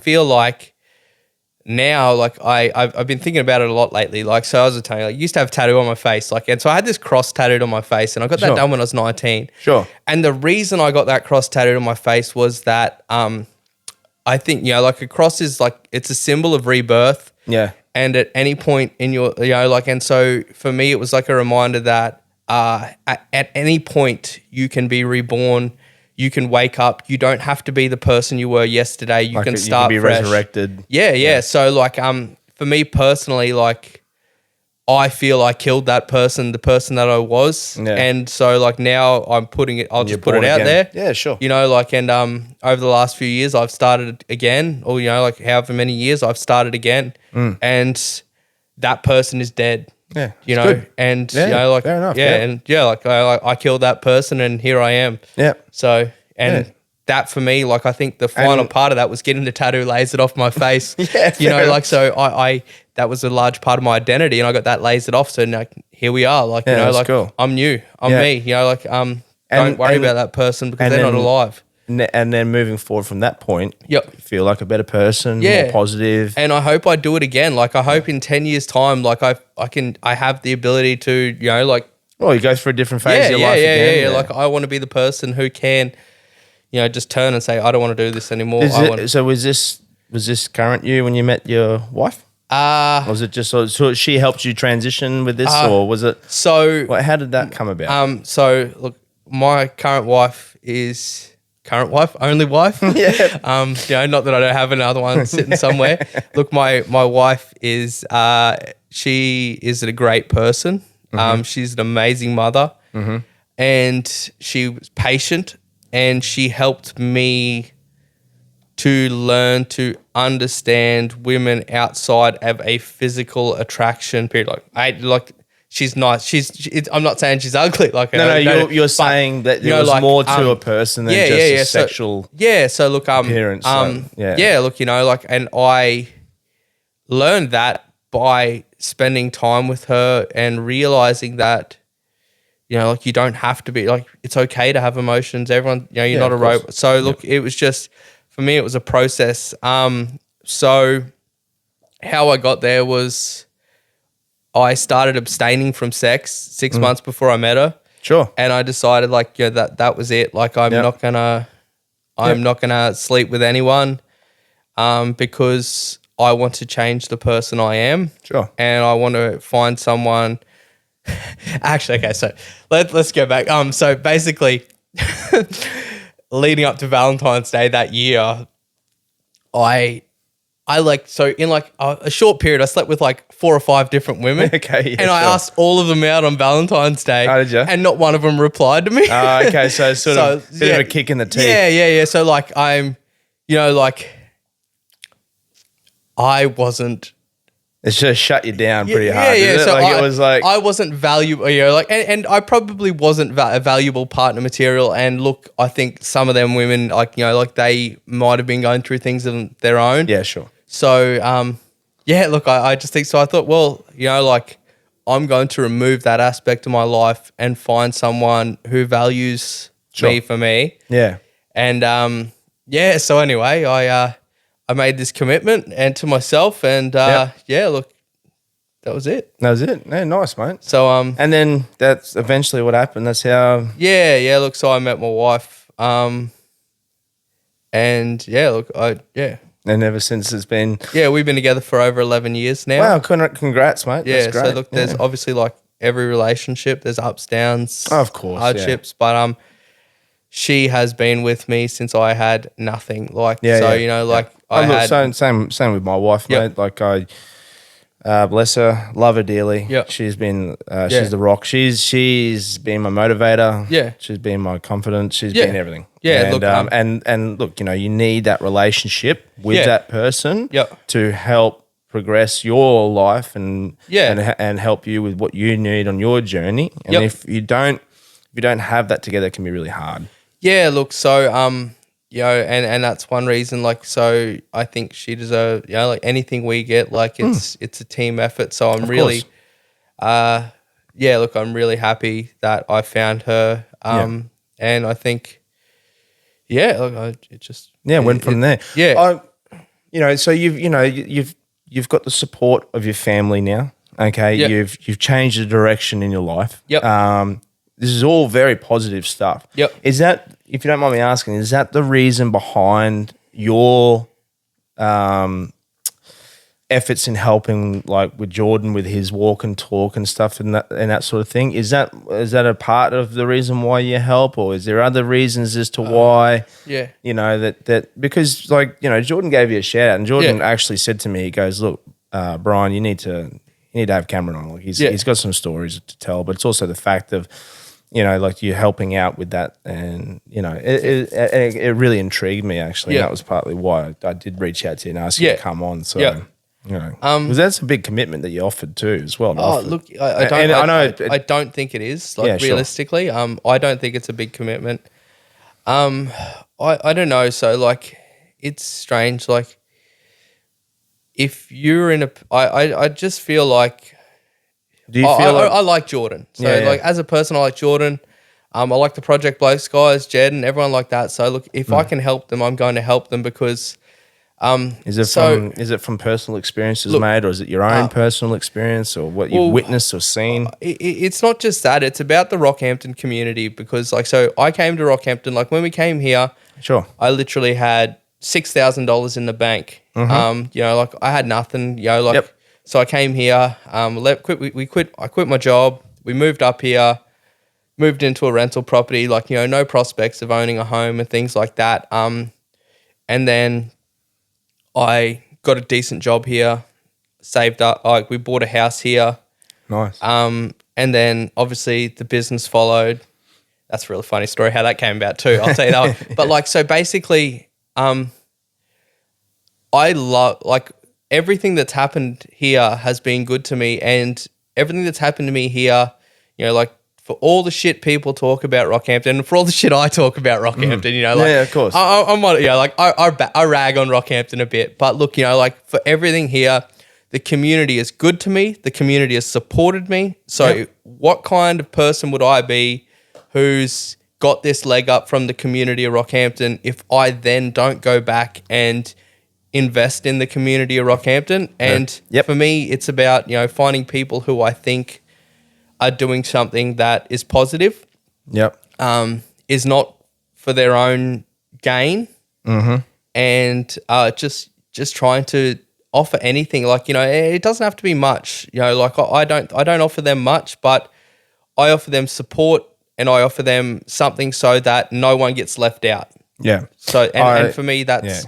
feel like now, like I've been thinking about it a lot lately. Like, so I was telling you, like, I used to have a tattoo on my face, and so I had this cross tattooed on my face, and I got that done when I was 19. Sure. And the reason I got that cross tattooed on my face was that I think, like a cross is like, it's a symbol of rebirth. Yeah. And at any point in your, and so for me, it was like a reminder that at any point you can be reborn, you can wake up, you don't have to be the person you were yesterday, you can start fresh. Resurrected. Yeah. So like, for me personally, like I feel I killed that person, the person that I was. Yeah. And so like now I'm putting it, I'll just put it born out again. there. Yeah, sure. You know, like, and over the last few years I've started again, or, you know, like however many years I've started again. And that person is dead. Yeah. You it's know, good. and, Yeah, you know, like, fair enough, yeah, yeah. and yeah, like I killed that person and here I am. Yeah. So, and Yeah. that for me, like, I think the final part of that was getting the tattoo lasered off my face. Yeah, you know, fair like, so I that was a large part of my identity, and I got that lasered off. So now here we are, like, you know, that's like cool. I'm new, I'm Yeah. me. You know, like, don't worry about that person because they're not alive. And then moving forward from that point, Yep. feel like a better person, Yeah. more positive. And I hope I do it again. Like, I hope in 10 years' time, like I have the ability to, you know, like, Well, you go through a different phase of your life again. yeah. Like, I want to be the person who can, you know, just turn and say, I don't want to do this anymore. So was this current you when you met your wife? Or was it just so she helped you transition with this, or was it? So How did that come about? So look, my current wife is only wife. Yeah. You know, not that I don't have another one sitting somewhere. Look, my wife is she is a great person. She's an amazing mother, and she was patient, and she helped me to learn to understand women outside of a physical attraction period. She's nice. I'm not saying she's ugly. Like, No, you're saying that there was more to a person than just a sexual. So look, appearance. Look, you know, like, and I learned that by spending time with her and realizing that, you know, like, you don't have to be, like, it's okay to have emotions. Everyone, you know, you're not a robot. So look, it was just, for me, it was a process. So how I got there was I started abstaining from sex 6 months before I met her. Sure. And I decided, like, yeah, that was it. Like, I'm not gonna sleep with anyone, because I want to change the person I am. Sure. And I want to find someone. Actually, okay. So let's go back. So basically, leading up to Valentine's Day that year, I like, so in like a short period, I slept with like 4 or 5 different women. Okay, yeah, and I asked all of them out on Valentine's Day. Oh, did you? And not one of them replied to me. Okay, so sort of a bit of a kick in the teeth. Yeah. So like, I'm, you know, like, I wasn't. It's just shut you down pretty hard. Yeah. So like, it was like, I wasn't valuable, you know, like, and I probably wasn't a valuable partner material. And look, I think some of them women, like, you know, like, they might have been going through things of their own. yeah, sure. So, look, I just think so. I thought, well, you know, like, I'm going to remove that aspect of my life and find someone who values me for me. Yeah. And so anyway, I made this commitment and to myself, and look, that was it. That was it. Yeah, nice, mate. So and then that's eventually what happened. That's how. Yeah. Look, so I met my wife, and look, And ever since it's been. Yeah, we've been together for over 11 years now. Wow, congrats, mate. Yeah, that's great. so look, there's obviously, like, every relationship, there's ups, downs, of course, hardships, but she has been with me since I had nothing. Like, you know, like, same with my wife, mate. Like, I bless her, love her dearly. Yeah, she's been she's the rock. She's been my motivator. Yeah, she's been my confidant. She's been everything. Yeah, and, look, and look, you know, you need that relationship with that person to help progress your life and help you with what you need on your journey. And if you don't have that together, it can be really hard. Yeah, look, so you know, and that's one reason, like, so I think she deserves, you know, like, anything we get, like, it's a team effort. So I'm really look, I'm really happy that I found her. And I think look, it just went from there. Yeah. You know, so you've got the support of your family now. Okay. You've changed the direction in your life. Yep. This is all very positive stuff. Yep. Is that, if you don't mind me asking, is that the reason behind your efforts in helping, like, with Jordan with his walk and talk and stuff and that sort of thing? Is that a part of the reason why you help, or is there other reasons as to why? You know, that because, like, you know, Jordan gave you a shout out, and Jordan actually said to me, he goes, "Look, Brian, you need to you need to have Cameron on. Like he's got some stories to tell, but it's also the fact of, like you're helping out with that, and it really intrigued me actually. And that was partly why I did reach out to you and ask you to come on. So because that's a big commitment that you offered too as well. Look, I don't think it is realistically. Sure. I don't think it's a big commitment. I don't know. So like, it's strange. Like, if you're in I just feel like. Do you feel I like Jordan. So like as a person, I like Jordan. I like the Project Blokes guys, Jed and everyone like that. So look, if I can help them, I'm going to help them because. Is it from personal experiences, mate, or is it your own personal experience, or what you've witnessed or seen? It's not just that; it's about the Rockhampton community because, so I came to Rockhampton. Like when we came here, sure, I literally had $6,000 in the bank. Mm-hmm. I had nothing. So I came here. I quit my job. We moved up here, moved into a rental property. No prospects of owning a home and things like that. And then I got a decent job here, saved up. We bought a house here. Nice. And then obviously the business followed. That's a really funny story how that came about too. I'll tell you that one. But so basically, I love everything that's happened here has been good to me, and everything that's happened to me here, for all the shit people talk about Rockhampton, and for all the shit I talk about Rockhampton, of course. I rag on Rockhampton a bit, but look, for everything here, the community is good to me. The community has supported me. So what kind of person would I be who's got this leg up from the community of Rockhampton if I then don't go back and invest in the community of Rockhampton? And for me, it's about, finding people who I think are doing something that is positive, is not for their own gain, and just trying to offer anything. It doesn't have to be much. I don't offer them much, but I offer them support and I offer them something so that no one gets left out. Yeah. So and for me, that's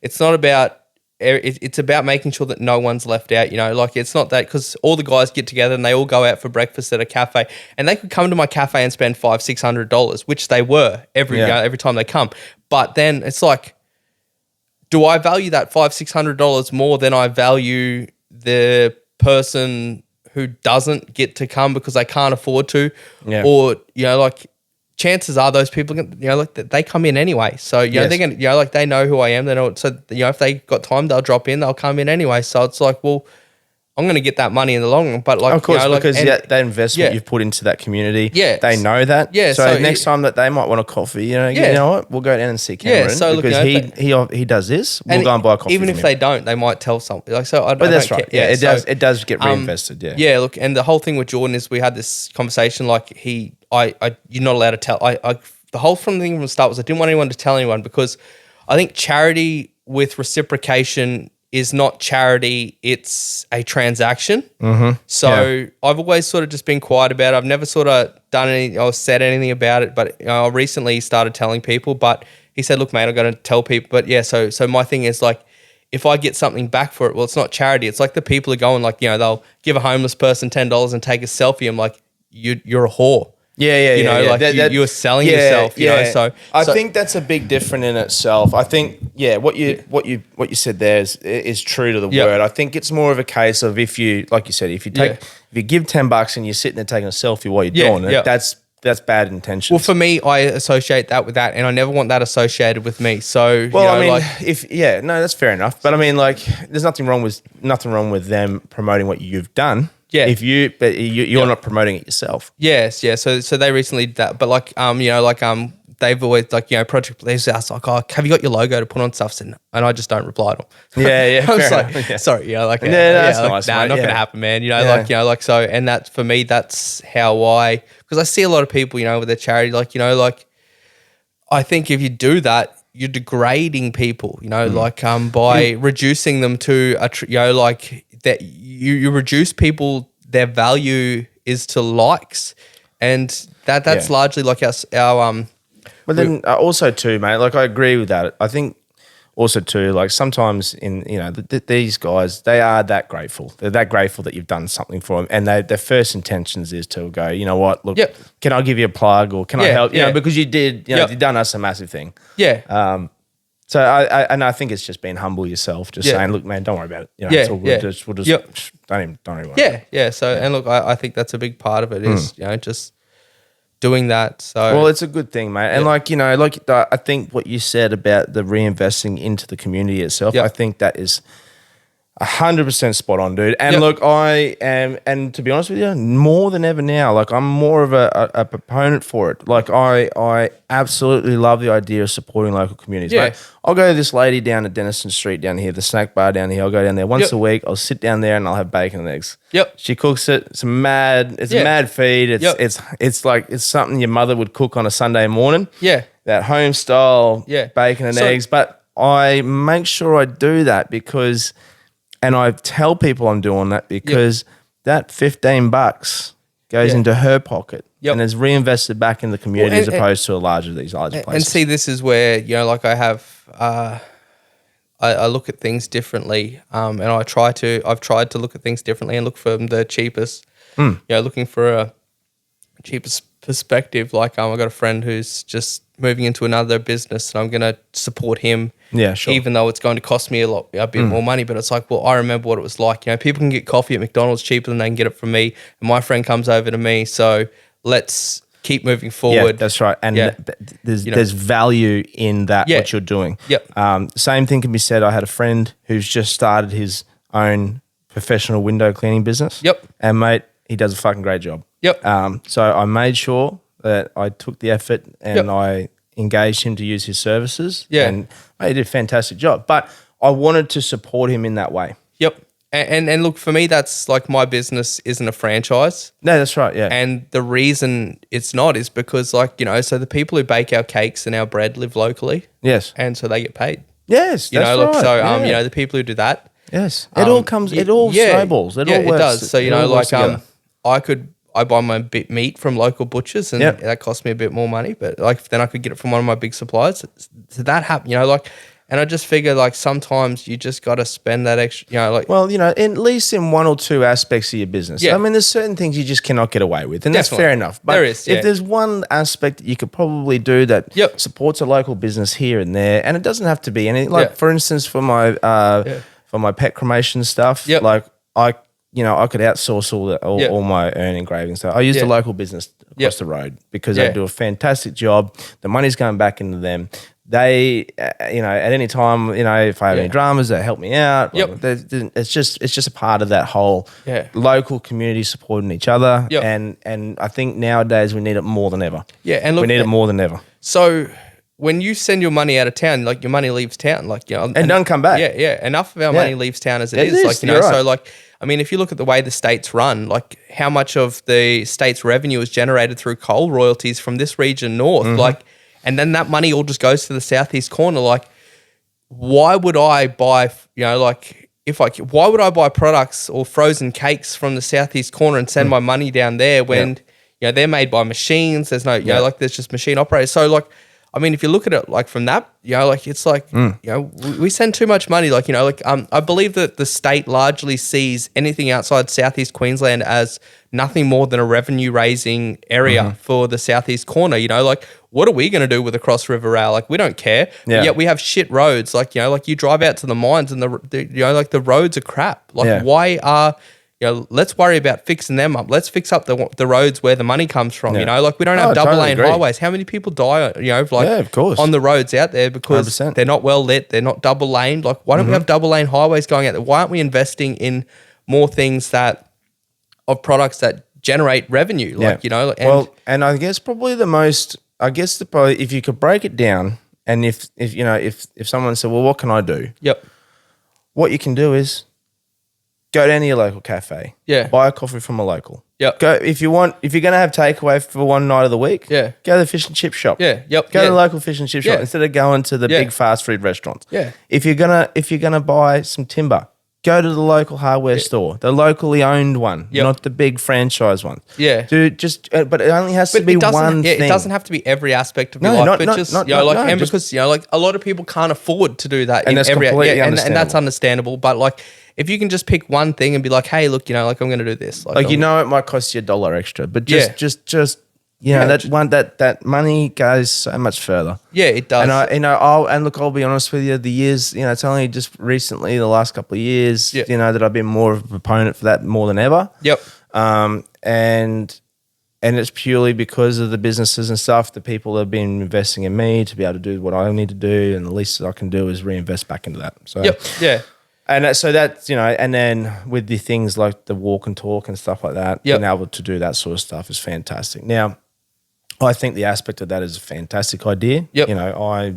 it's not about. It's about making sure that no one's left out, it's not that, because all the guys get together and they all go out for breakfast at a cafe, and they could come to my cafe and spend $500-$600, which they were every time they come. But then it's like, do I value that $500-$600 more than I value the person who doesn't get to come because they can't afford to? Or, chances are those people, they come in anyway. So, they're going to, they know who I am. They know. So, if they got time, they'll drop in, they'll come in anyway. So it's like, well, I'm going to get that money in the long run. But of course, because that investment you've put into that community, they know that. Yeah. So next time that they might want a coffee, you know what, we'll go down and see Cameron because he does this. We'll go and buy a coffee. Even if they don't, they might tell something. But that's right. Yeah, it does get reinvested. Yeah. Look, and the whole thing with Jordan is we had this conversation. You're not allowed to tell. The whole thing from the start was I didn't want anyone to tell anyone, because I think charity with reciprocation is not charity, it's a transaction. Mm-hmm. So I've always sort of just been quiet about it. I've never sort of done anything or said anything about it, but I recently started telling people. But he said, look, mate, I've got to tell people. But so my thing is if I get something back for it, well, it's not charity. It's like the people are going they'll give a homeless person $10 and take a selfie. I'm like, you're a whore. You're selling yourself. So I think that's a big difference in itself. I think what you said there is true to the word. I think it's more of a case of if you, like you said, if you give $10 and you're sitting there taking a selfie while you're doing it, that's bad intentions. Well, for me, I associate that with that, and I never want that associated with me. So that's fair enough. But I mean, there's nothing wrong with them promoting what you've done. Yeah. You're not promoting it yourself. Yes, yeah. So they recently did that, but they've always Project Blokes asked have you got your logo to put on stuff? And I just don't reply to them. Yeah. I was like, sorry, that's nice. Nah, not gonna happen, man. So, and that for me, that's how because I see a lot of people, with their charity, I think if you do that, you're degrading people, by reducing them to that you reduce people, their value is to likes, and that's largely our But then also too, mate, I agree with that. I think also too, like sometimes these guys, they are that grateful. They're that grateful that you've done something for them, and their first intentions is to go, you know what, look, can I give you a plug or can I help? You know, because you did, you've done us a massive thing. Yeah. So I think it's just being humble yourself, just saying, look, man, don't worry about it. You know, it's all good. We'll just don't even worry about it. Yeah. So, and look, I think that's a big part of it is, just doing that. So, well, it's a good thing, mate. And I think what you said about the reinvesting into the community itself, I think that is 100% spot on, dude. And look, I am, and to be honest with you, more than ever now, like I'm more of a proponent for it. Like I absolutely love the idea of supporting local communities. Yeah. Mate, I'll go to this lady down at Denison Street down here, the snack bar down here. I'll go down there once a week. I'll sit down there and I'll have bacon and eggs. Yep. She cooks it. It's a mad feed. It's like it's something your mother would cook on a Sunday morning. Yeah. That home style bacon and eggs. But I make sure I do that because. And I tell people I'm doing that because that $15 goes into her pocket and is reinvested back in the community as opposed to these larger places. And see, this is where, like I have, I look at things differently and I've tried to look at things differently and look for the cheapest, looking for a cheapest perspective. Like I've got a friend who's just moving into another business and I'm going to support him. Yeah, sure. Even though it's going to cost me a bit more money, but it's like, well, I remember what it was like. People can get coffee at McDonald's cheaper than they can get it from me. And my friend comes over to me. So let's keep moving forward. Yeah, that's right. And there's value in that, what you're doing. Yep. Same thing can be said. I had a friend who's just started his own professional window cleaning business. Yep. And mate, he does a fucking great job. Yep. So I made sure that I took the effort and I engaged him to use his services. Yeah. And he did a fantastic job. But I wanted to support him in that way. Yep. And look, for me, that's like my business isn't a franchise. No, that's right, yeah. And the reason it's not is because so the people who bake our cakes and our bread live locally. Yes. And so they get paid. Yes, that's right. So, the people who do that. Yes. It all comes, it all snowballs. It all works. It does. So, I buy my meat from local butchers and that costs me a bit more money, but then I could get it from one of my big suppliers. So that happened, and I just figure sometimes you just got to spend that extra, Well, at least in one or two aspects of your business. Yeah. I mean, there's certain things you just cannot get away with, and that's fair enough. But there is, if there's one aspect that you could probably do that supports a local business here and there, and it doesn't have to be anything. For instance, for my pet cremation stuff, I could outsource all my urn engraving stuff. I use the local business across the road because they do a fantastic job. The money's going back into them. They, at any time, if I have any dramas, they help me out. It's just a part of that whole local community supporting each other. And I think nowadays we need it more than ever. Yeah, and look, we need it more than ever. So when you send your money out of town, your money leaves town, and don't come back. Yeah. Enough of our money leaves town as it is. So if you look at the way the states run, how much of the state's revenue is generated through coal royalties from this region north, and then that money all just goes to the southeast corner. Why would I buy, why would I buy products or frozen cakes from the southeast corner and send my money down there when, they're made by machines? There's no, there's just machine operators. So if you look at it from that, it's we send too much money. I believe that the state largely sees anything outside southeast Queensland as nothing more than a revenue raising area for the southeast corner. What are we going to do with the Cross River Rail? We don't care. Yeah. Yet we have shit roads. You drive out to the mines and the roads are crap. Why are let's worry about fixing them up. Let's fix up the roads where the money comes from. We don't have double lane highways. How many people die? Of course, on the roads out there because 100%. They're not well lit. They're not double laned. Why don't we have double lane highways going out there? Why aren't we investing in more things of products that generate revenue? And I guess probably the most. I guess if you could break it down, and if someone said, well, what can I do? Yep. What you can do is go down to your local cafe. Yeah. Buy a coffee from a local. Yep. Go if you're going to have takeaway for one night of the week. Yeah. Go to the fish and chip shop. Yeah. Yep. Go to the local fish and chip shop instead of going to the big fast food restaurants. Yeah. If you're gonna buy some timber, go to the local hardware store, the locally owned one, Yep. not the big franchise one. Yeah. Dude, but it only has to be one thing. It doesn't have to be every aspect of your No, life, not- but just not- you know, not- like, no, and just- because you know, like a lot of people can't afford to do that, And that's completely and that's understandable. understandable. But like, if you can just pick one thing and be like, hey, look, you know, like I'm going to do this, Like, you know, it might cost you $1 extra, but just you know, Yeah, that money goes so much further. yeah, it does. And I'll be honest with you, the years, you know, it's only just recently, the last couple of years, Yeah. you know, that I've been more of a proponent for that more than ever. Yep. And it's purely because of the businesses and stuff, the people that have been investing in me to be able to do what I need to do, and the least that I can do is reinvest back into that. So Yep. Yeah. and so that's, you know, and then with the things like the walk and talk and stuff like that, Yep. being able to do that sort of stuff is fantastic. Now, I think the aspect of that is a fantastic idea. Yep. You know,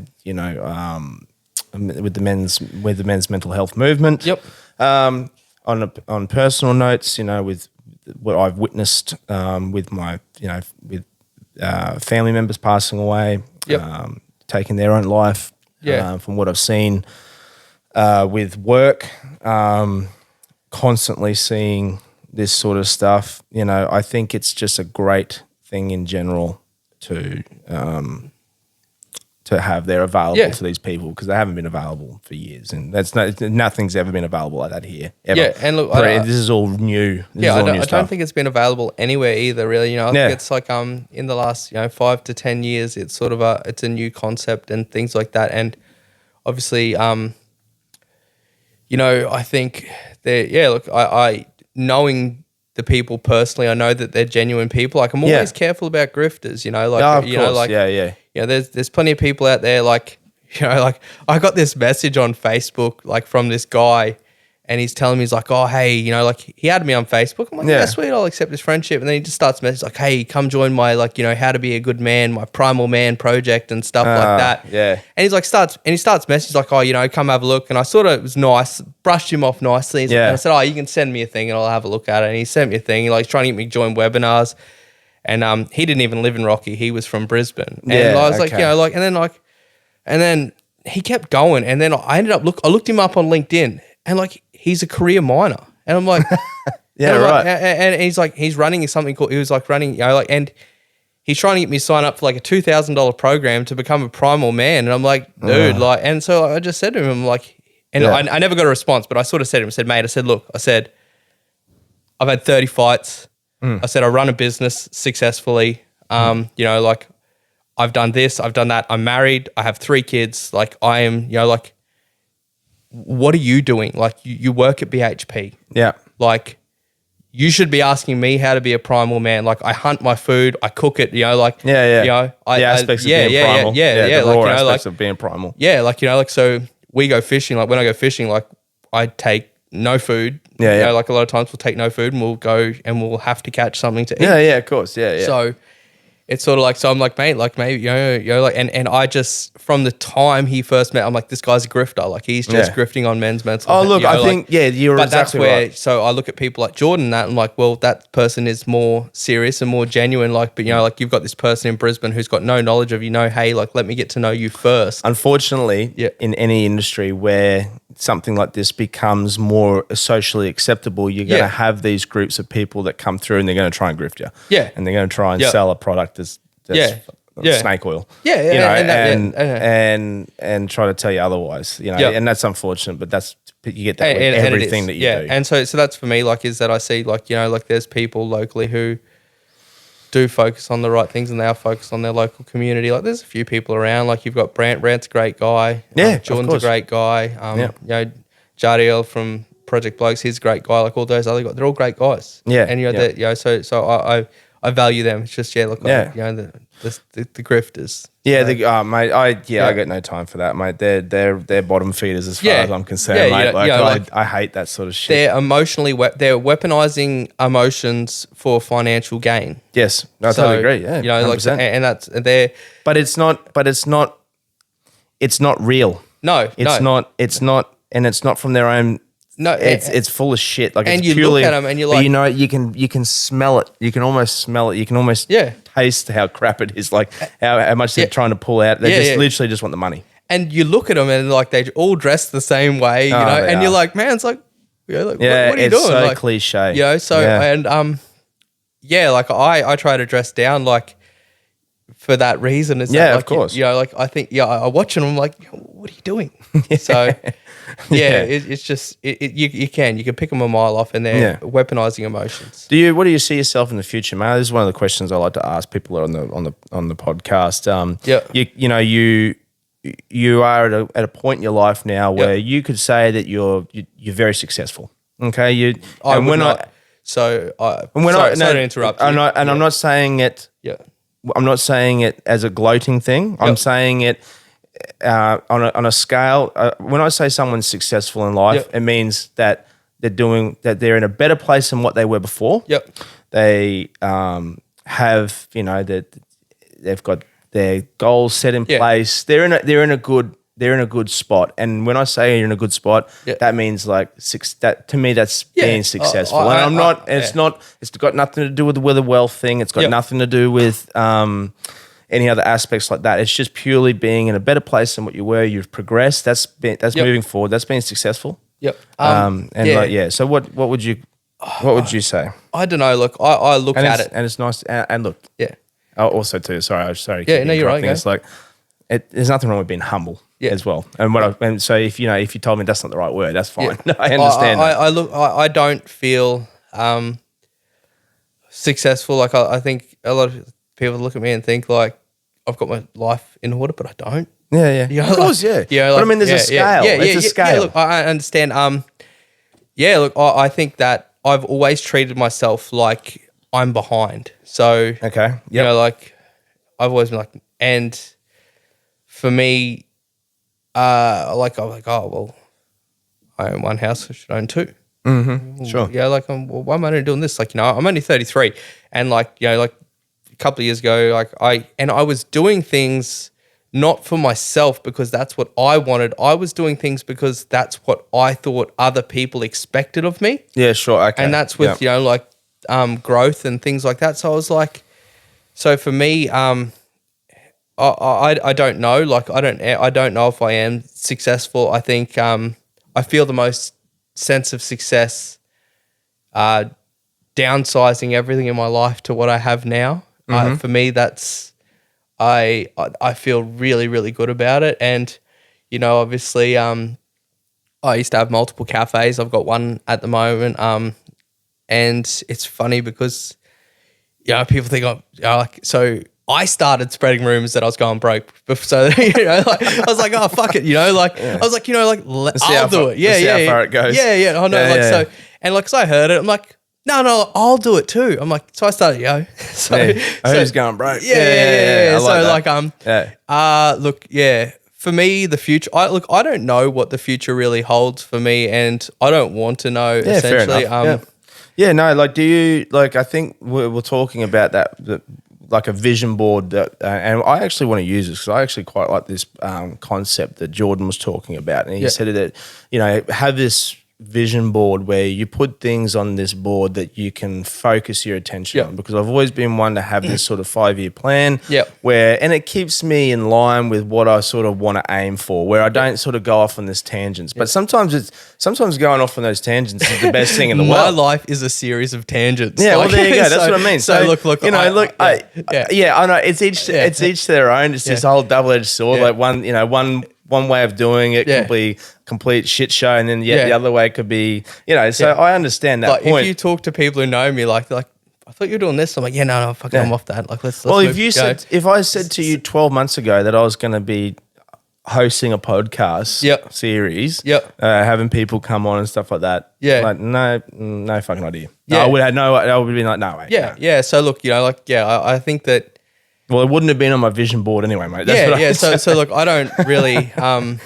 with the men's mental health movement. Yep. On personal notes, you know, with what I've witnessed with my, you know, with family members passing away, Yep. taking their own life. Yeah. From what I've seen with work, constantly seeing this sort of stuff. You know, I think it's just a great thing in general to have there available Yeah. to these people, because they haven't been available for years, and nothing's ever been available like that here. Ever. Yeah, and look, this is all new. I don't think it's been available anywhere either, really. You know, I Yeah. think it's like in the last 5 to 10 years, it's sort of it's a new concept and things like that. And obviously, you know, I think look, I knowing the people personally, I know that they're genuine people. Like, I'm always careful about grifters. You know, like of you know, course. like yeah. You know, there's plenty of people out there, like, you know, like I got this message on Facebook, like from this guy, and he's telling me, he's like, oh, hey, you know, like he added me on Facebook. I'm like, yeah, sweet, I'll accept his friendship. And then he just starts messaging like, hey, come join my, like, you know, how to be a good man, my primal man project and stuff like that. Yeah. And he's like, starts messaging like, oh, you know, come have a look. And I sort of, it was nice, brushed him off nicely. And I said, oh, you can send me a thing and I'll have a look at it. And he sent me a thing. He like trying to get me to join webinars. And he didn't even live in Rocky. He was from Brisbane. And I was like, you know, like, and then he kept going. And then I ended up, I looked him up on LinkedIn, and like, he's a career miner. And I'm like, yeah, right. And he's like, he's running something called, he was like running, you know, like, and he's trying to get me to sign up for like a $2,000 program to become a primal man. And I'm like, dude, like, and so I just said to him, I'm like, and I never got a response, but I sort of said to him, I said, mate, I said, look, I said, I've had 30 fights. I said, I run a business successfully. You know, like, I've done this, I've done that. I'm married. I have 3 kids. Like, I am, you know, like, what are you doing? Like, you work at BHP. Yeah. Like, you should be asking me how to be a primal man. Like, I hunt my food, I cook it, you know, like, you know, the aspects of being primal. The raw like, you know, aspects like, of being primal. Yeah, like, you know, like, so we go fishing. Like, when I go fishing, like, I take no food. Yeah, you yeah. know, like, a lot of times we'll take no food and we'll go and we'll have to catch something to eat. Yeah, of course. Yeah. So it's sort of like, so I'm like, mate, like, maybe, you know, like, and I just, from the time he first met, I'm like, this guy's a grifter. Like, he's just grifting on men's mental health. Oh, look, you know, I think, you're but exactly that's where, right. so I look at people like Jordan and that, I'm like, well, that person is more serious and more genuine. Like, but, you know, like, you've got this person in Brisbane who's got no knowledge of, you know, hey, like, let me get to know you first. Unfortunately, in any industry where something like this becomes more socially acceptable, you're going to have these groups of people that come through and they're going to try and grift you. Yeah. And they're going to try and sell a product that's snake oil. Yeah, you know, and and try to tell you otherwise. You know, and that's unfortunate, but that's, you get that with and everything that you do. And so that's for me, like, is that I see, like, you know, like, there's people locally who do focus on the right things and they are focused on their local community. Like, there's a few people around, like, you've got Brant's a great guy. Jordan's a great guy. You know, Jadiel from Project Blokes, he's a great guy. Like, all those other guys, they're all great guys. Yeah. And, you know, you know, so I value them. It's just, look, you know, the grifters. Yeah, mate, I got no time for that, mate. They're bottom feeders as far as I'm concerned, mate. Like, I hate that sort of shit. They're they're weaponizing emotions for financial gain. Yes, I totally agree. Yeah, you know, 100%. Like, and that's there. But it's not real. No, it's not, and it's not from their own. No, it's full of shit. Like, and it's you purely, look at them and you're like, you know, you can smell it. You can almost smell it. You can almost taste how crap it is. Like how much they're trying to pull out. They literally just want the money. And you look at them and like they all dress the same way, you know. And you're like, man, it's like, You know, like, Yeah, what are you it's doing? so Like, cliche. You know, so and yeah, like I try to dress down like for that reason. Is that, like, of course. You know, like I think I watch it and I'm like, what are you doing? So it's just you can pick them a mile off, and they're weaponizing emotions. What do you see yourself in the future, man? This is one of the questions I like to ask people on the podcast. You are at a point in your life now where you could say that you're very successful. Okay, Sorry to interrupt you. I'm not saying it. Yeah. I'm not saying it as a gloating thing. I'm saying it on a scale. When I say someone's successful in life, it means that they're in a better place than what they were before. Yep. They have, they've got their goals set in place. They're in a good spot. And when I say you're in a good spot, that means like that to me that's being successful. And I'm not. It's not. It's got nothing to do with the wealth thing. It's got nothing to do with any other aspects like that. It's just purely being in a better place than what you were. You've progressed. That's moving forward. That's being successful. Yep. So what would you say? I don't know. Look, I look at it, and it's nice. And look. Yeah. Oh, also too. Sorry. Yeah. No, you're right. It's like there's nothing wrong with being humble as well. And so if you told me that's not the right word, that's fine. Yeah. I understand. I don't feel successful. Like I think a lot of people look at me and think like I've got my life in order, but I don't. Yeah. You know, of course, like, yeah. But I mean, there's a scale. It's a scale. Yeah, look, I understand. Look, I think that I've always treated myself like I'm behind. So okay, you know, like I've always been like, and for me, I'm like, oh well, I own one house, I should own two. Mm-hmm. Sure. Yeah, like why am I only doing this? Like, I'm only 33, and like like a couple of years ago, like I was doing things not for myself because that's what I wanted. I was doing things because that's what I thought other people expected of me. Yeah, sure. Okay. And that's with like growth and things like that. So I was like, so for me, I don't know. Like I don't know if I am successful. I think I feel the most sense of success downsizing everything in my life to what I have now. For me, that's I feel really, really good about it. And obviously, I used to have multiple cafes. I've got one at the moment. And it's funny because, people think I'm like, so I started spreading rumors that I was going broke. So, I was like, oh, fuck it. I was like, I'll do it. Yeah. How far it goes. Yeah. I know. So, and like, cause I heard it, I'm like, no, I'll do it too. I'm like, so I started, So, who's going broke? Yeah. I like look, for me, the future, I don't know what the future really holds for me, and I don't want to know, essentially. Fair enough. Do you, I think we're talking about that like a vision board that, and I actually want to use this because I actually quite like this concept that Jordan was talking about. And he said that, have this vision board where you put things on this board that you can focus your attention on, because I've always been one to have this sort of 5-year plan and it keeps me in line with what I sort of want to aim for, where I don't sort of go off on this tangents. But sometimes going off on those tangents is the best thing in the world. My life is a series of tangents. Yeah, well, there you go. That's what I mean. So look, I know it's each to their own. It's this whole double-edged sword. Like one way of doing it could be complete shit show, and then the other way could be, so I understand that point. If you talk to people who know me, like I thought you were doing this, I'm like, no, fucking I'm off that. Like, let's well, if I said to you 12 months ago that I was going to be hosting a podcast series, having people come on and stuff like that, like no fucking idea. I would have I would have been like, no way. Yeah. So look, I think that. Well, it wouldn't have been on my vision board anyway, mate. That's So look, I don't really. I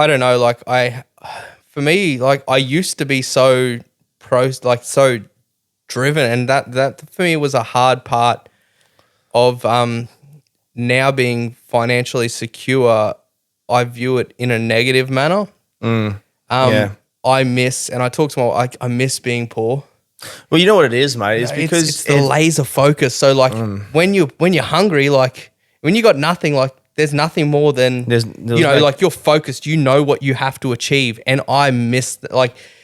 don't know. Like for me, like I used to be so so driven, and that for me was a hard part of now being financially secure. I view it in a negative manner. I miss, and I talk to I miss being poor. Well, you know what it is, mate. It's because it's the laser focus. So, like when you're hungry, like when you got nothing, like there's nothing more than, like you're focused, you know what you have to achieve. And I miss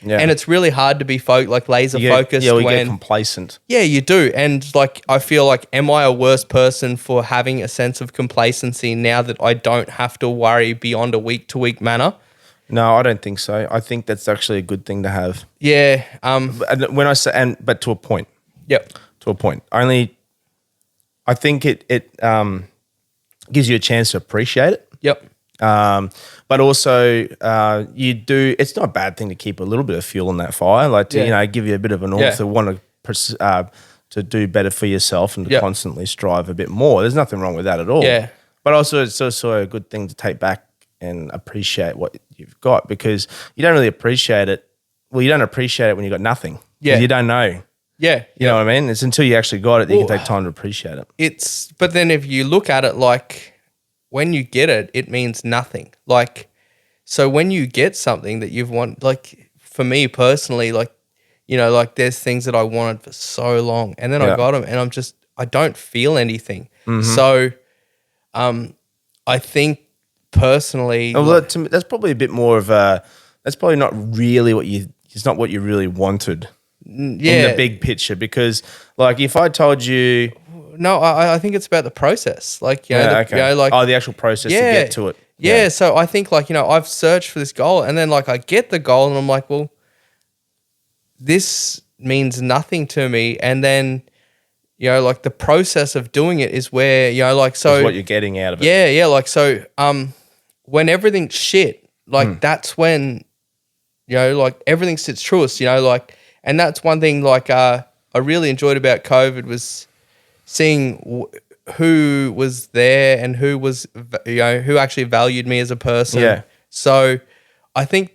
and it's really hard to be laser focused. Yeah, we get complacent. Yeah, you do. And like, I feel like, am I a worse person for having a sense of complacency now that I don't have to worry beyond a week to week manner? No, I don't think so. I think that's actually a good thing to have. Yeah. When I say, but to a point. Yep. To a point. Only, I think it gives you a chance to appreciate it. Yep. But also, it's not a bad thing to keep a little bit of fuel in that fire, like to, give you a bit of an oomph to want to do better for yourself and to constantly strive a bit more. There's nothing wrong with that at all. Yeah. But also, it's also a good thing to take back and appreciate what you've got, because you don't really appreciate it. Well, you don't appreciate it when you've got nothing. Yeah. You don't know. Yeah. You know what I mean? It's until you actually got it that you can take time to appreciate it. But then if you look at it like, when you get it, it means nothing. Like, so when you get something that you've wanted, like for me personally, like, there's things that I wanted for so long, and then I got them, and I don't feel anything. Mm-hmm. So, I think personally, to me, that's probably a bit more of that's probably not really it's not what you really wanted. In the big picture, because like if I told you, no, I think it's about the process, like the actual process to get to it. Yeah, so I think I've searched for this goal, and then I get the goal, and I'm like, well, this means nothing to me, and then the process of doing it is where so is what you're getting out of it. Yeah, when everything's shit, that's when everything sits truest, and that's one thing I really enjoyed about COVID was seeing who was there and who was, who actually valued me as a person. Yeah. So I think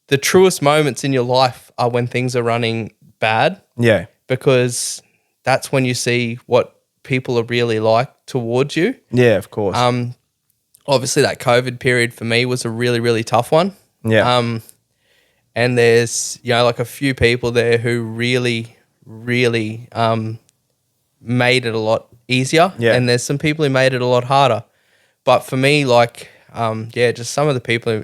the truest moments in your life are when things are running bad. Yeah. Because that's when you see what people are really like towards you. Yeah, of course. Obviously that COVID period for me was a really, really tough one. Yeah. And there's, a few people there who really, really made it a lot easier. Yeah. And there's some people who made it a lot harder. But for me, just some of the people who,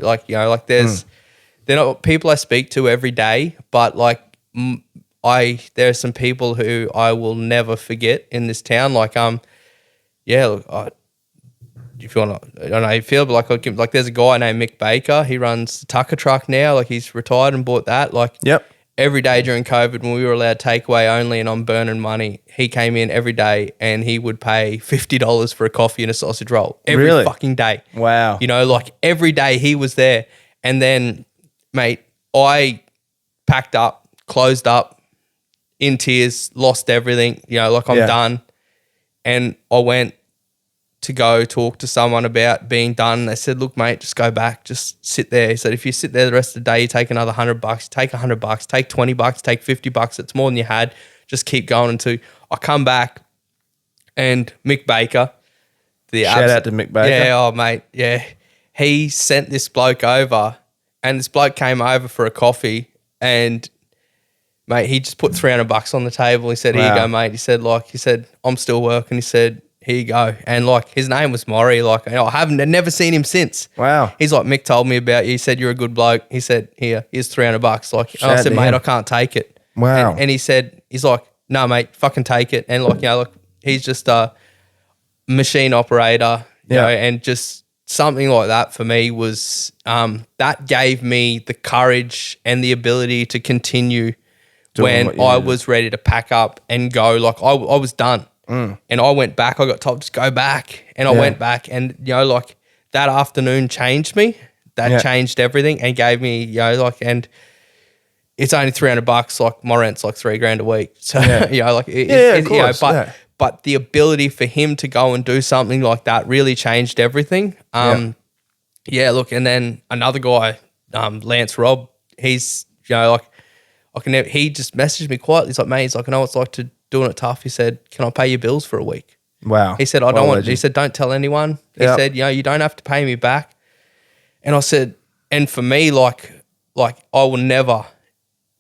they're not people I speak to every day, but there are some people who I will never forget in this town. If you want to, I don't know, you feel like there's a guy named Mick Baker. He runs the Tucker truck now. He's retired and bought that. Every day during COVID when we were allowed takeaway only and I'm burning money, he came in every day and he would pay $50 for a coffee and a sausage roll every fucking day. Wow. Every day he was there. And then, mate, I packed up, closed up, in tears, lost everything, I'm done. And I went to go talk to someone about being done. They said, look, mate, just go back, just sit there. He said, if you sit there the rest of the day, you take another $100, take $100, take $20, take $50. It's more than you had. Just keep going until I come back. And Mick Baker, shout out to Mick Baker. Yeah, oh mate, yeah. He sent this bloke over, and this bloke came over for a coffee, and mate, he just put $300 on the table. He said, here you go, mate. He said, I'm still working. He said, here you go. And his name was Maury. I never seen him since. Wow. He's like, Mick told me about you. He said, you're a good bloke. He said, here's $300. I said, mate, I can't take it. Wow. And he's like, no, mate, fucking take it. And he's just a machine operator, you know, and just something like that for me was, that gave me the courage and the ability to continue when I was ready to pack up and go. I was done. And I went back. I got told, just go back. And I went back. And, that afternoon changed me. That changed everything and gave me, and it's only $300. My rent's $3,000 a week. So, of course. But the ability for him to go and do something like that really changed everything. And then another guy, Lance Robb, he's, he just messaged me quietly. He's like, mate, I know what it's like to doing it tough. He said, can I pay your bills for a week? Wow. He said, I don't want, he said, don't tell anyone. He said, you don't have to pay me back. And I said, and for me, I will never,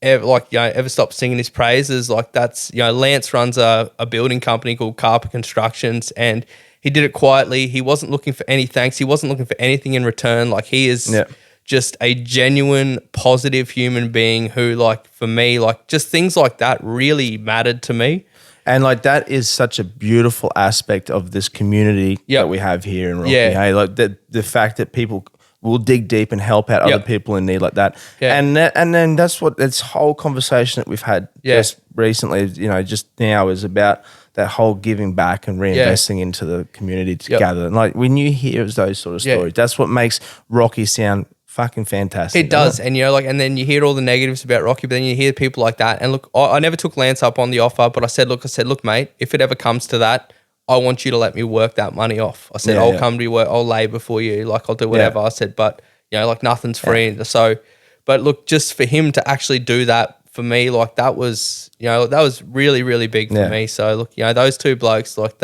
ever, ever stop singing his praises. That's, Lance runs a building company called Carper Constructions, and he did it quietly. He wasn't looking for any thanks. He wasn't looking for anything in return. Like, he is just a genuine, positive human being who, like, for me, like, just things like that really mattered to me. And like that is such a beautiful aspect of this community that we have here in Rocky. Hey, like the fact that people will dig deep and help out other people in need like that. Yeah. And then that's what this whole conversation that we've had just recently, you know, just now is about that whole giving back and reinvesting into the community together. And like when you hear those sort of stories, that's what makes Rocky sound fucking fantastic. It does. And, you know, like, and then you hear all the negatives about Rocky, but then you hear people like that. And look, I never took Lance up on the offer, but I said, look, mate, if it ever comes to that, I want you to let me work that money off. I said, I'll come to your work, I'll labour for you, like, I'll do whatever. I said, but, you know, like, nothing's free. So, but look, just for him to actually do that for me, like, that was, you know, that was really, really big for me. So, look, you know, those two blokes, like,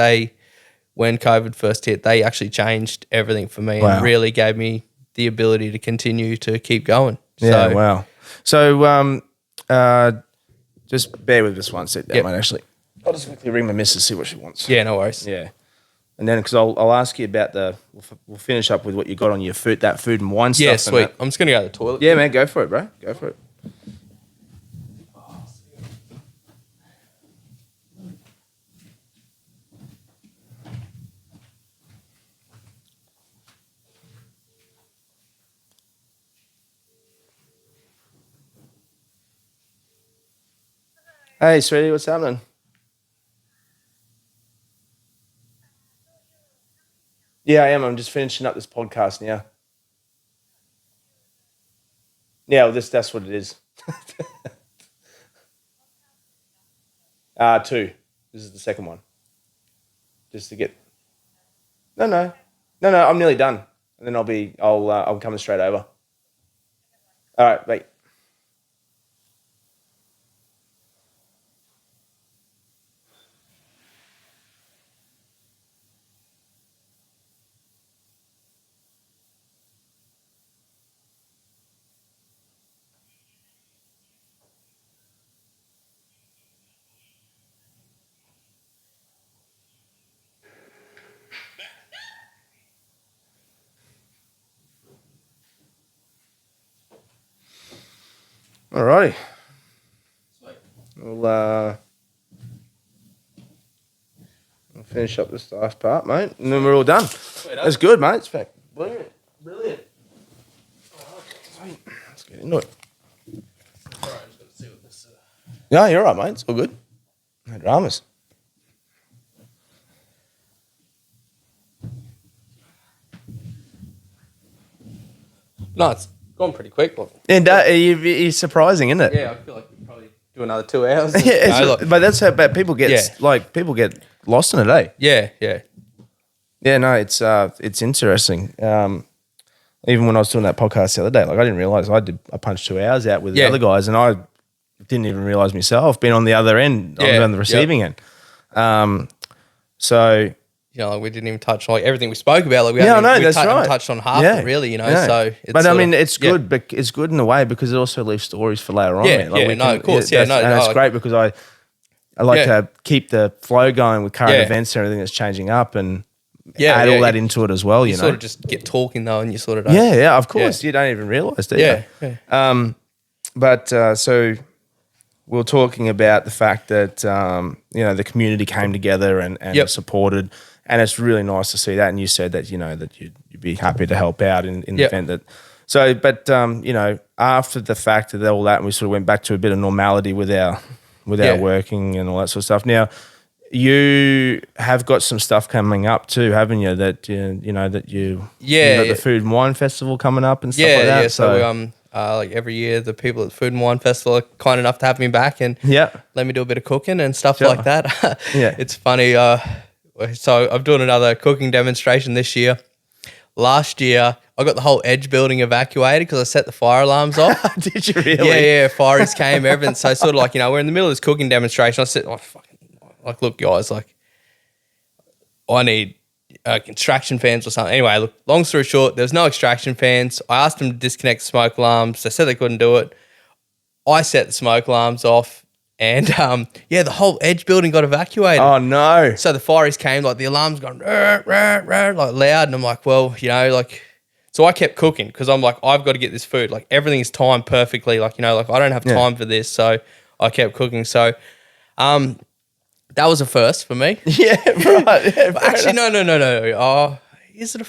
when COVID first hit, they actually changed everything for me and really gave me the ability to continue to keep going. Yeah, wow. So just bear with us one sec, mate, actually. I'll just quickly ring my missus, see what she wants. Yeah, no worries. Yeah. And then, because I'll ask you about we'll finish up with what you got on your food, that food and wine stuff. Yeah, sweet. I'm just going to go to the toilet. Yeah, man, go for it, bro. Go for it. Hey, sweetie, what's happening? Yeah, I am. I'm just finishing up this podcast now. Yeah, well, that's what it is. 2. This is the second one. Just to get. No. I'm nearly done, and then I'm coming straight over. All right, wait. Alrighty. We'll finish up this last part, mate, and then we're all done. That's good, mate. It's fact. Brilliant. Alright, sweet. Let's get into it. Alright, I'm just going to see what this... Yeah, you're all right, mate. It's all good. No dramas. No, it's gone pretty quick. And it's surprising, isn't it? Yeah, I feel like we probably do another 2 hours. But that's how bad people get. Like people get lost in a day. Yeah. Yeah, no, it's interesting. Even when I was doing that podcast the other day, like I didn't realize I punched 2 hours out with the other guys, and I didn't even realize myself being on the other end, on the receiving end. So. You know, like we didn't even touch like everything we spoke about. Like we haven't touched on half of it really, you know. Yeah. So, but I mean, it's good. But it's good in a way because it also leaves stories for later on. Of course. And it's great because I like to keep the flow going with current events and everything that's changing up, and add all that into it as well. You know, sort of just get talking though, and you sort of don't. Yeah. Of course, you don't even realize, do you? Yeah. But so we were talking about the fact that the community came together and supported. And it's really nice to see that. And you said that, you know, that you'd be happy to help out in the event that. So, but, after the fact of all that, and we sort of went back to a bit of normality with our working and all that sort of stuff. Now, you have got some stuff coming up too, haven't you? That, you've got the Food and Wine Festival coming up and stuff like that. Yeah, so like every year, the people at the Food and Wine Festival are kind enough to have me back and let me do a bit of cooking and stuff like that. It's funny. So I'm doing another cooking demonstration this year. Last year, I got the whole edge building evacuated because I set the fire alarms off. Did you really? Yeah, fires came, everything. So sort of like, you know, we're in the middle of this cooking demonstration. I said, look, guys, like, I need extraction fans or something. Anyway, look, long story short, there's no extraction fans. I asked them to disconnect the smoke alarms. They said they couldn't do it. I set the smoke alarms off. And the whole Edge building got evacuated. Oh no! So the fireys came, like the alarm's gone rah, rah, rah, like loud, and I'm like, well, like. So I kept cooking because I'm like, I've got to get this food. Like everything is timed perfectly. Like like I don't have time for this, so I kept cooking. So, that was a first for me. Yeah, right. Yeah, but actually, no. Oh, is it?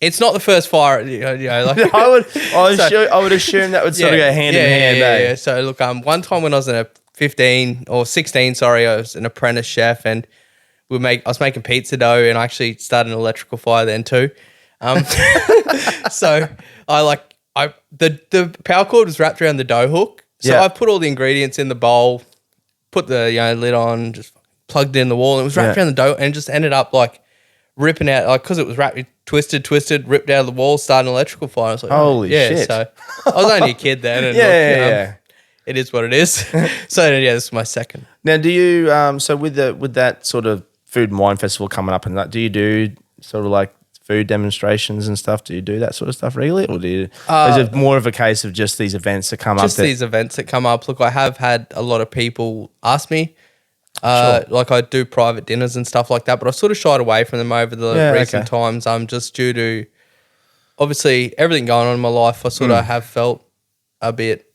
It's not the first fire. Like I would assume that would sort of go hand in hand. Yeah. So look, one time when I was in a 15 or 16, sorry, I was an apprentice chef, and I was making pizza dough, and I actually started an electrical fire then too. So the power cord was wrapped around the dough hook. So I put all the ingredients in the bowl, put the lid on, just plugged it in the wall, and it was wrapped around the dough, and just ended up like ripping out, like because it was wrapped, twisted, ripped out of the wall, started an electrical fire. I was like, holy shit! So I was only a kid then, and it is what it is. So this is my second. Now, do you so with that sort of food and wine festival coming up and that, do you do sort of like food demonstrations and stuff? Do you do that sort of stuff regularly, or is it more of a case of just these events that come up? Just these events that come up. Look, I have had a lot of people ask me, like I do private dinners and stuff like that, but I've sort of shied away from them over the recent times. Just due to obviously everything going on in my life, I sort of have felt a bit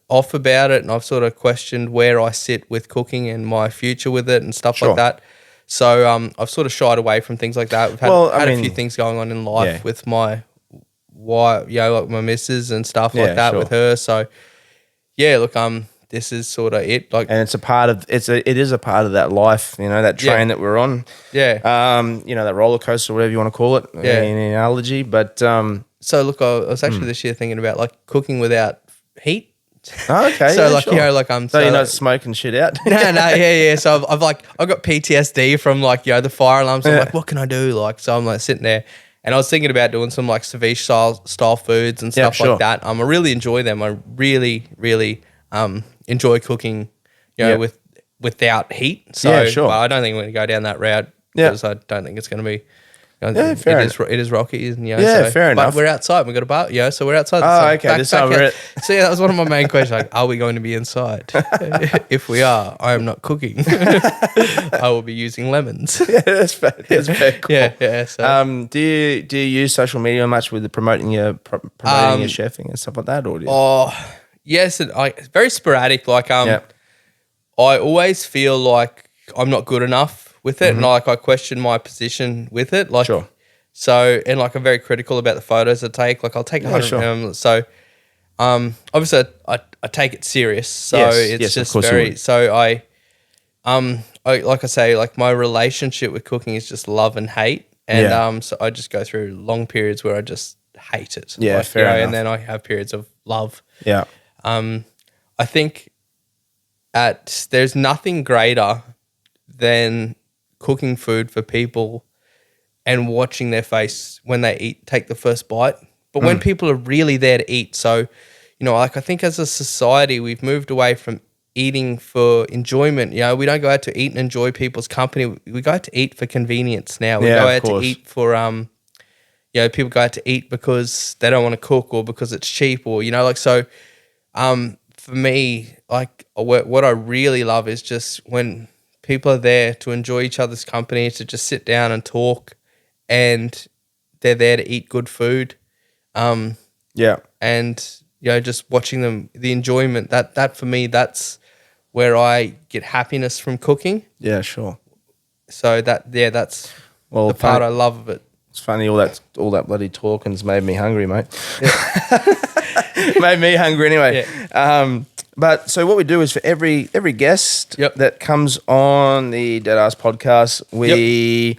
off about it, and I've sort of questioned where I sit with cooking and my future with it and stuff like that. So I've sort of shied away from things like that. We've had, a few things going on in life with my wife, like my missus and stuff like that with her. So look, this is sort of it. Like, and it is a part of that life, that train that we're on. Yeah. That roller coaster, whatever you want to call it. Yeah. In analogy, but so look, I was actually this year thinking about like cooking without heat. Oh, okay. So so you're not smoking shit out. No. So I've got PTSD from the fire alarms. I'm like, what can I do? Like, so I'm like sitting there, and I was thinking about doing some like ceviche style foods and stuff like that. I really enjoy them. I really enjoy cooking, without heat. So but I don't think we're going to go down that route because I don't think it's going to be. Fair enough. It is rocky, fair enough. But we're outside. We've got a bar, so we're outside. Okay. So that was one of my main questions. Like, are we going to be inside? If we are, I am not cooking. I will be using lemons. Yeah, that's fair. That's fair. Cool. Yeah. So, do you use social media much with promoting your chefing and stuff like that, or do you? Yes, it's very sporadic. Like, I always feel like I'm not good enough with it, and I question my position with it. Like, so, and like I'm very critical about the photos I take. Like, I'll take 100. So, obviously, I take it serious. So it's just very. So I like I say, like my relationship with cooking is just love and hate, and so I just go through long periods where I just hate it. Yeah, fair enough. And then I have periods of love. Yeah. I think there's nothing greater than cooking food for people and watching their face when they take the first bite. But when people are really there to eat, so, I think as a society, we've moved away from eating for enjoyment. We don't go out to eat and enjoy people's company. We go out to eat for convenience now. We go out to eat for, people go out to eat because they don't want to cook or because it's cheap or, so for me, like what I really love is just when people are there to enjoy each other's company, to just sit down and talk, and they're there to eat good food. And just watching them, the enjoyment that for me, that's where I get happiness from cooking. Yeah, sure. So that's the part I love of it. It's funny, all that bloody talking's made me hungry, mate. Made me hungry anyway. Yeah. But so what we do is for every guest that comes on the Deadass podcast, we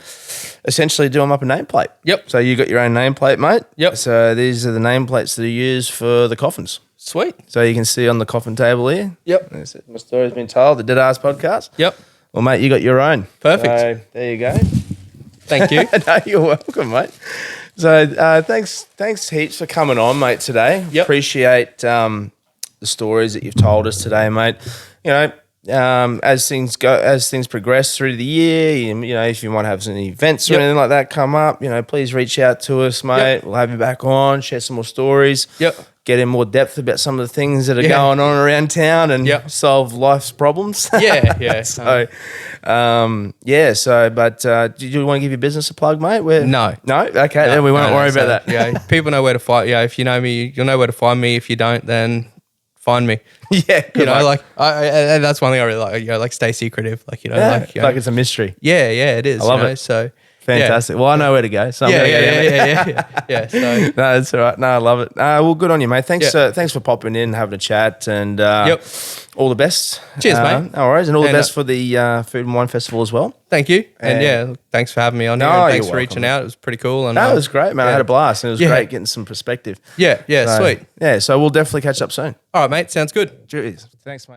essentially do them up a nameplate. Yep. So you got your own nameplate, mate. Yep. So these are the nameplates that are used for the coffins. Sweet. So you can see on the coffin table here. Yep. My story's been told, the Deadass podcast. Yep. Well, mate, you got your own. Perfect. So there you go. Thank you. No, you're welcome, mate. So thanks heaps for coming on, mate, today. Yep. Appreciate the stories that you've told us today, mate. As things progress through the year, if you want to have some events or anything like that come up, please reach out to us, mate. We'll have you back on, share some more stories. Yep. get in more depth about some of the things that are going on around town and solve life's problems. Yeah. So, but do you want to give your business a plug, mate? No. Okay, then we won't worry about that. Yeah, people know where to find. Yeah, if you know me, you'll know where to find me. If you don't, then find me. Yeah, you know, like and that's one thing I really like. You know, like stay secretive. Like like it's a mystery. Yeah, it is. I love it. So. Fantastic. Yeah. Well, I know where to go. So I'm gonna go Yeah. So no, that's all right. No, I love it. Well, good on you, mate. Thanks for popping in, having a chat, and all the best. Cheers, mate. No worries, and all the best for the Food and Wine Festival as well. Thank you. And thanks for having me on here. And thanks for reaching out. It was pretty cool. And it was great, man. I had a blast, and it was great getting some perspective. Yeah, sweet. Yeah, so we'll definitely catch up soon. All right, mate. Sounds good. Cheers. Thanks, mate.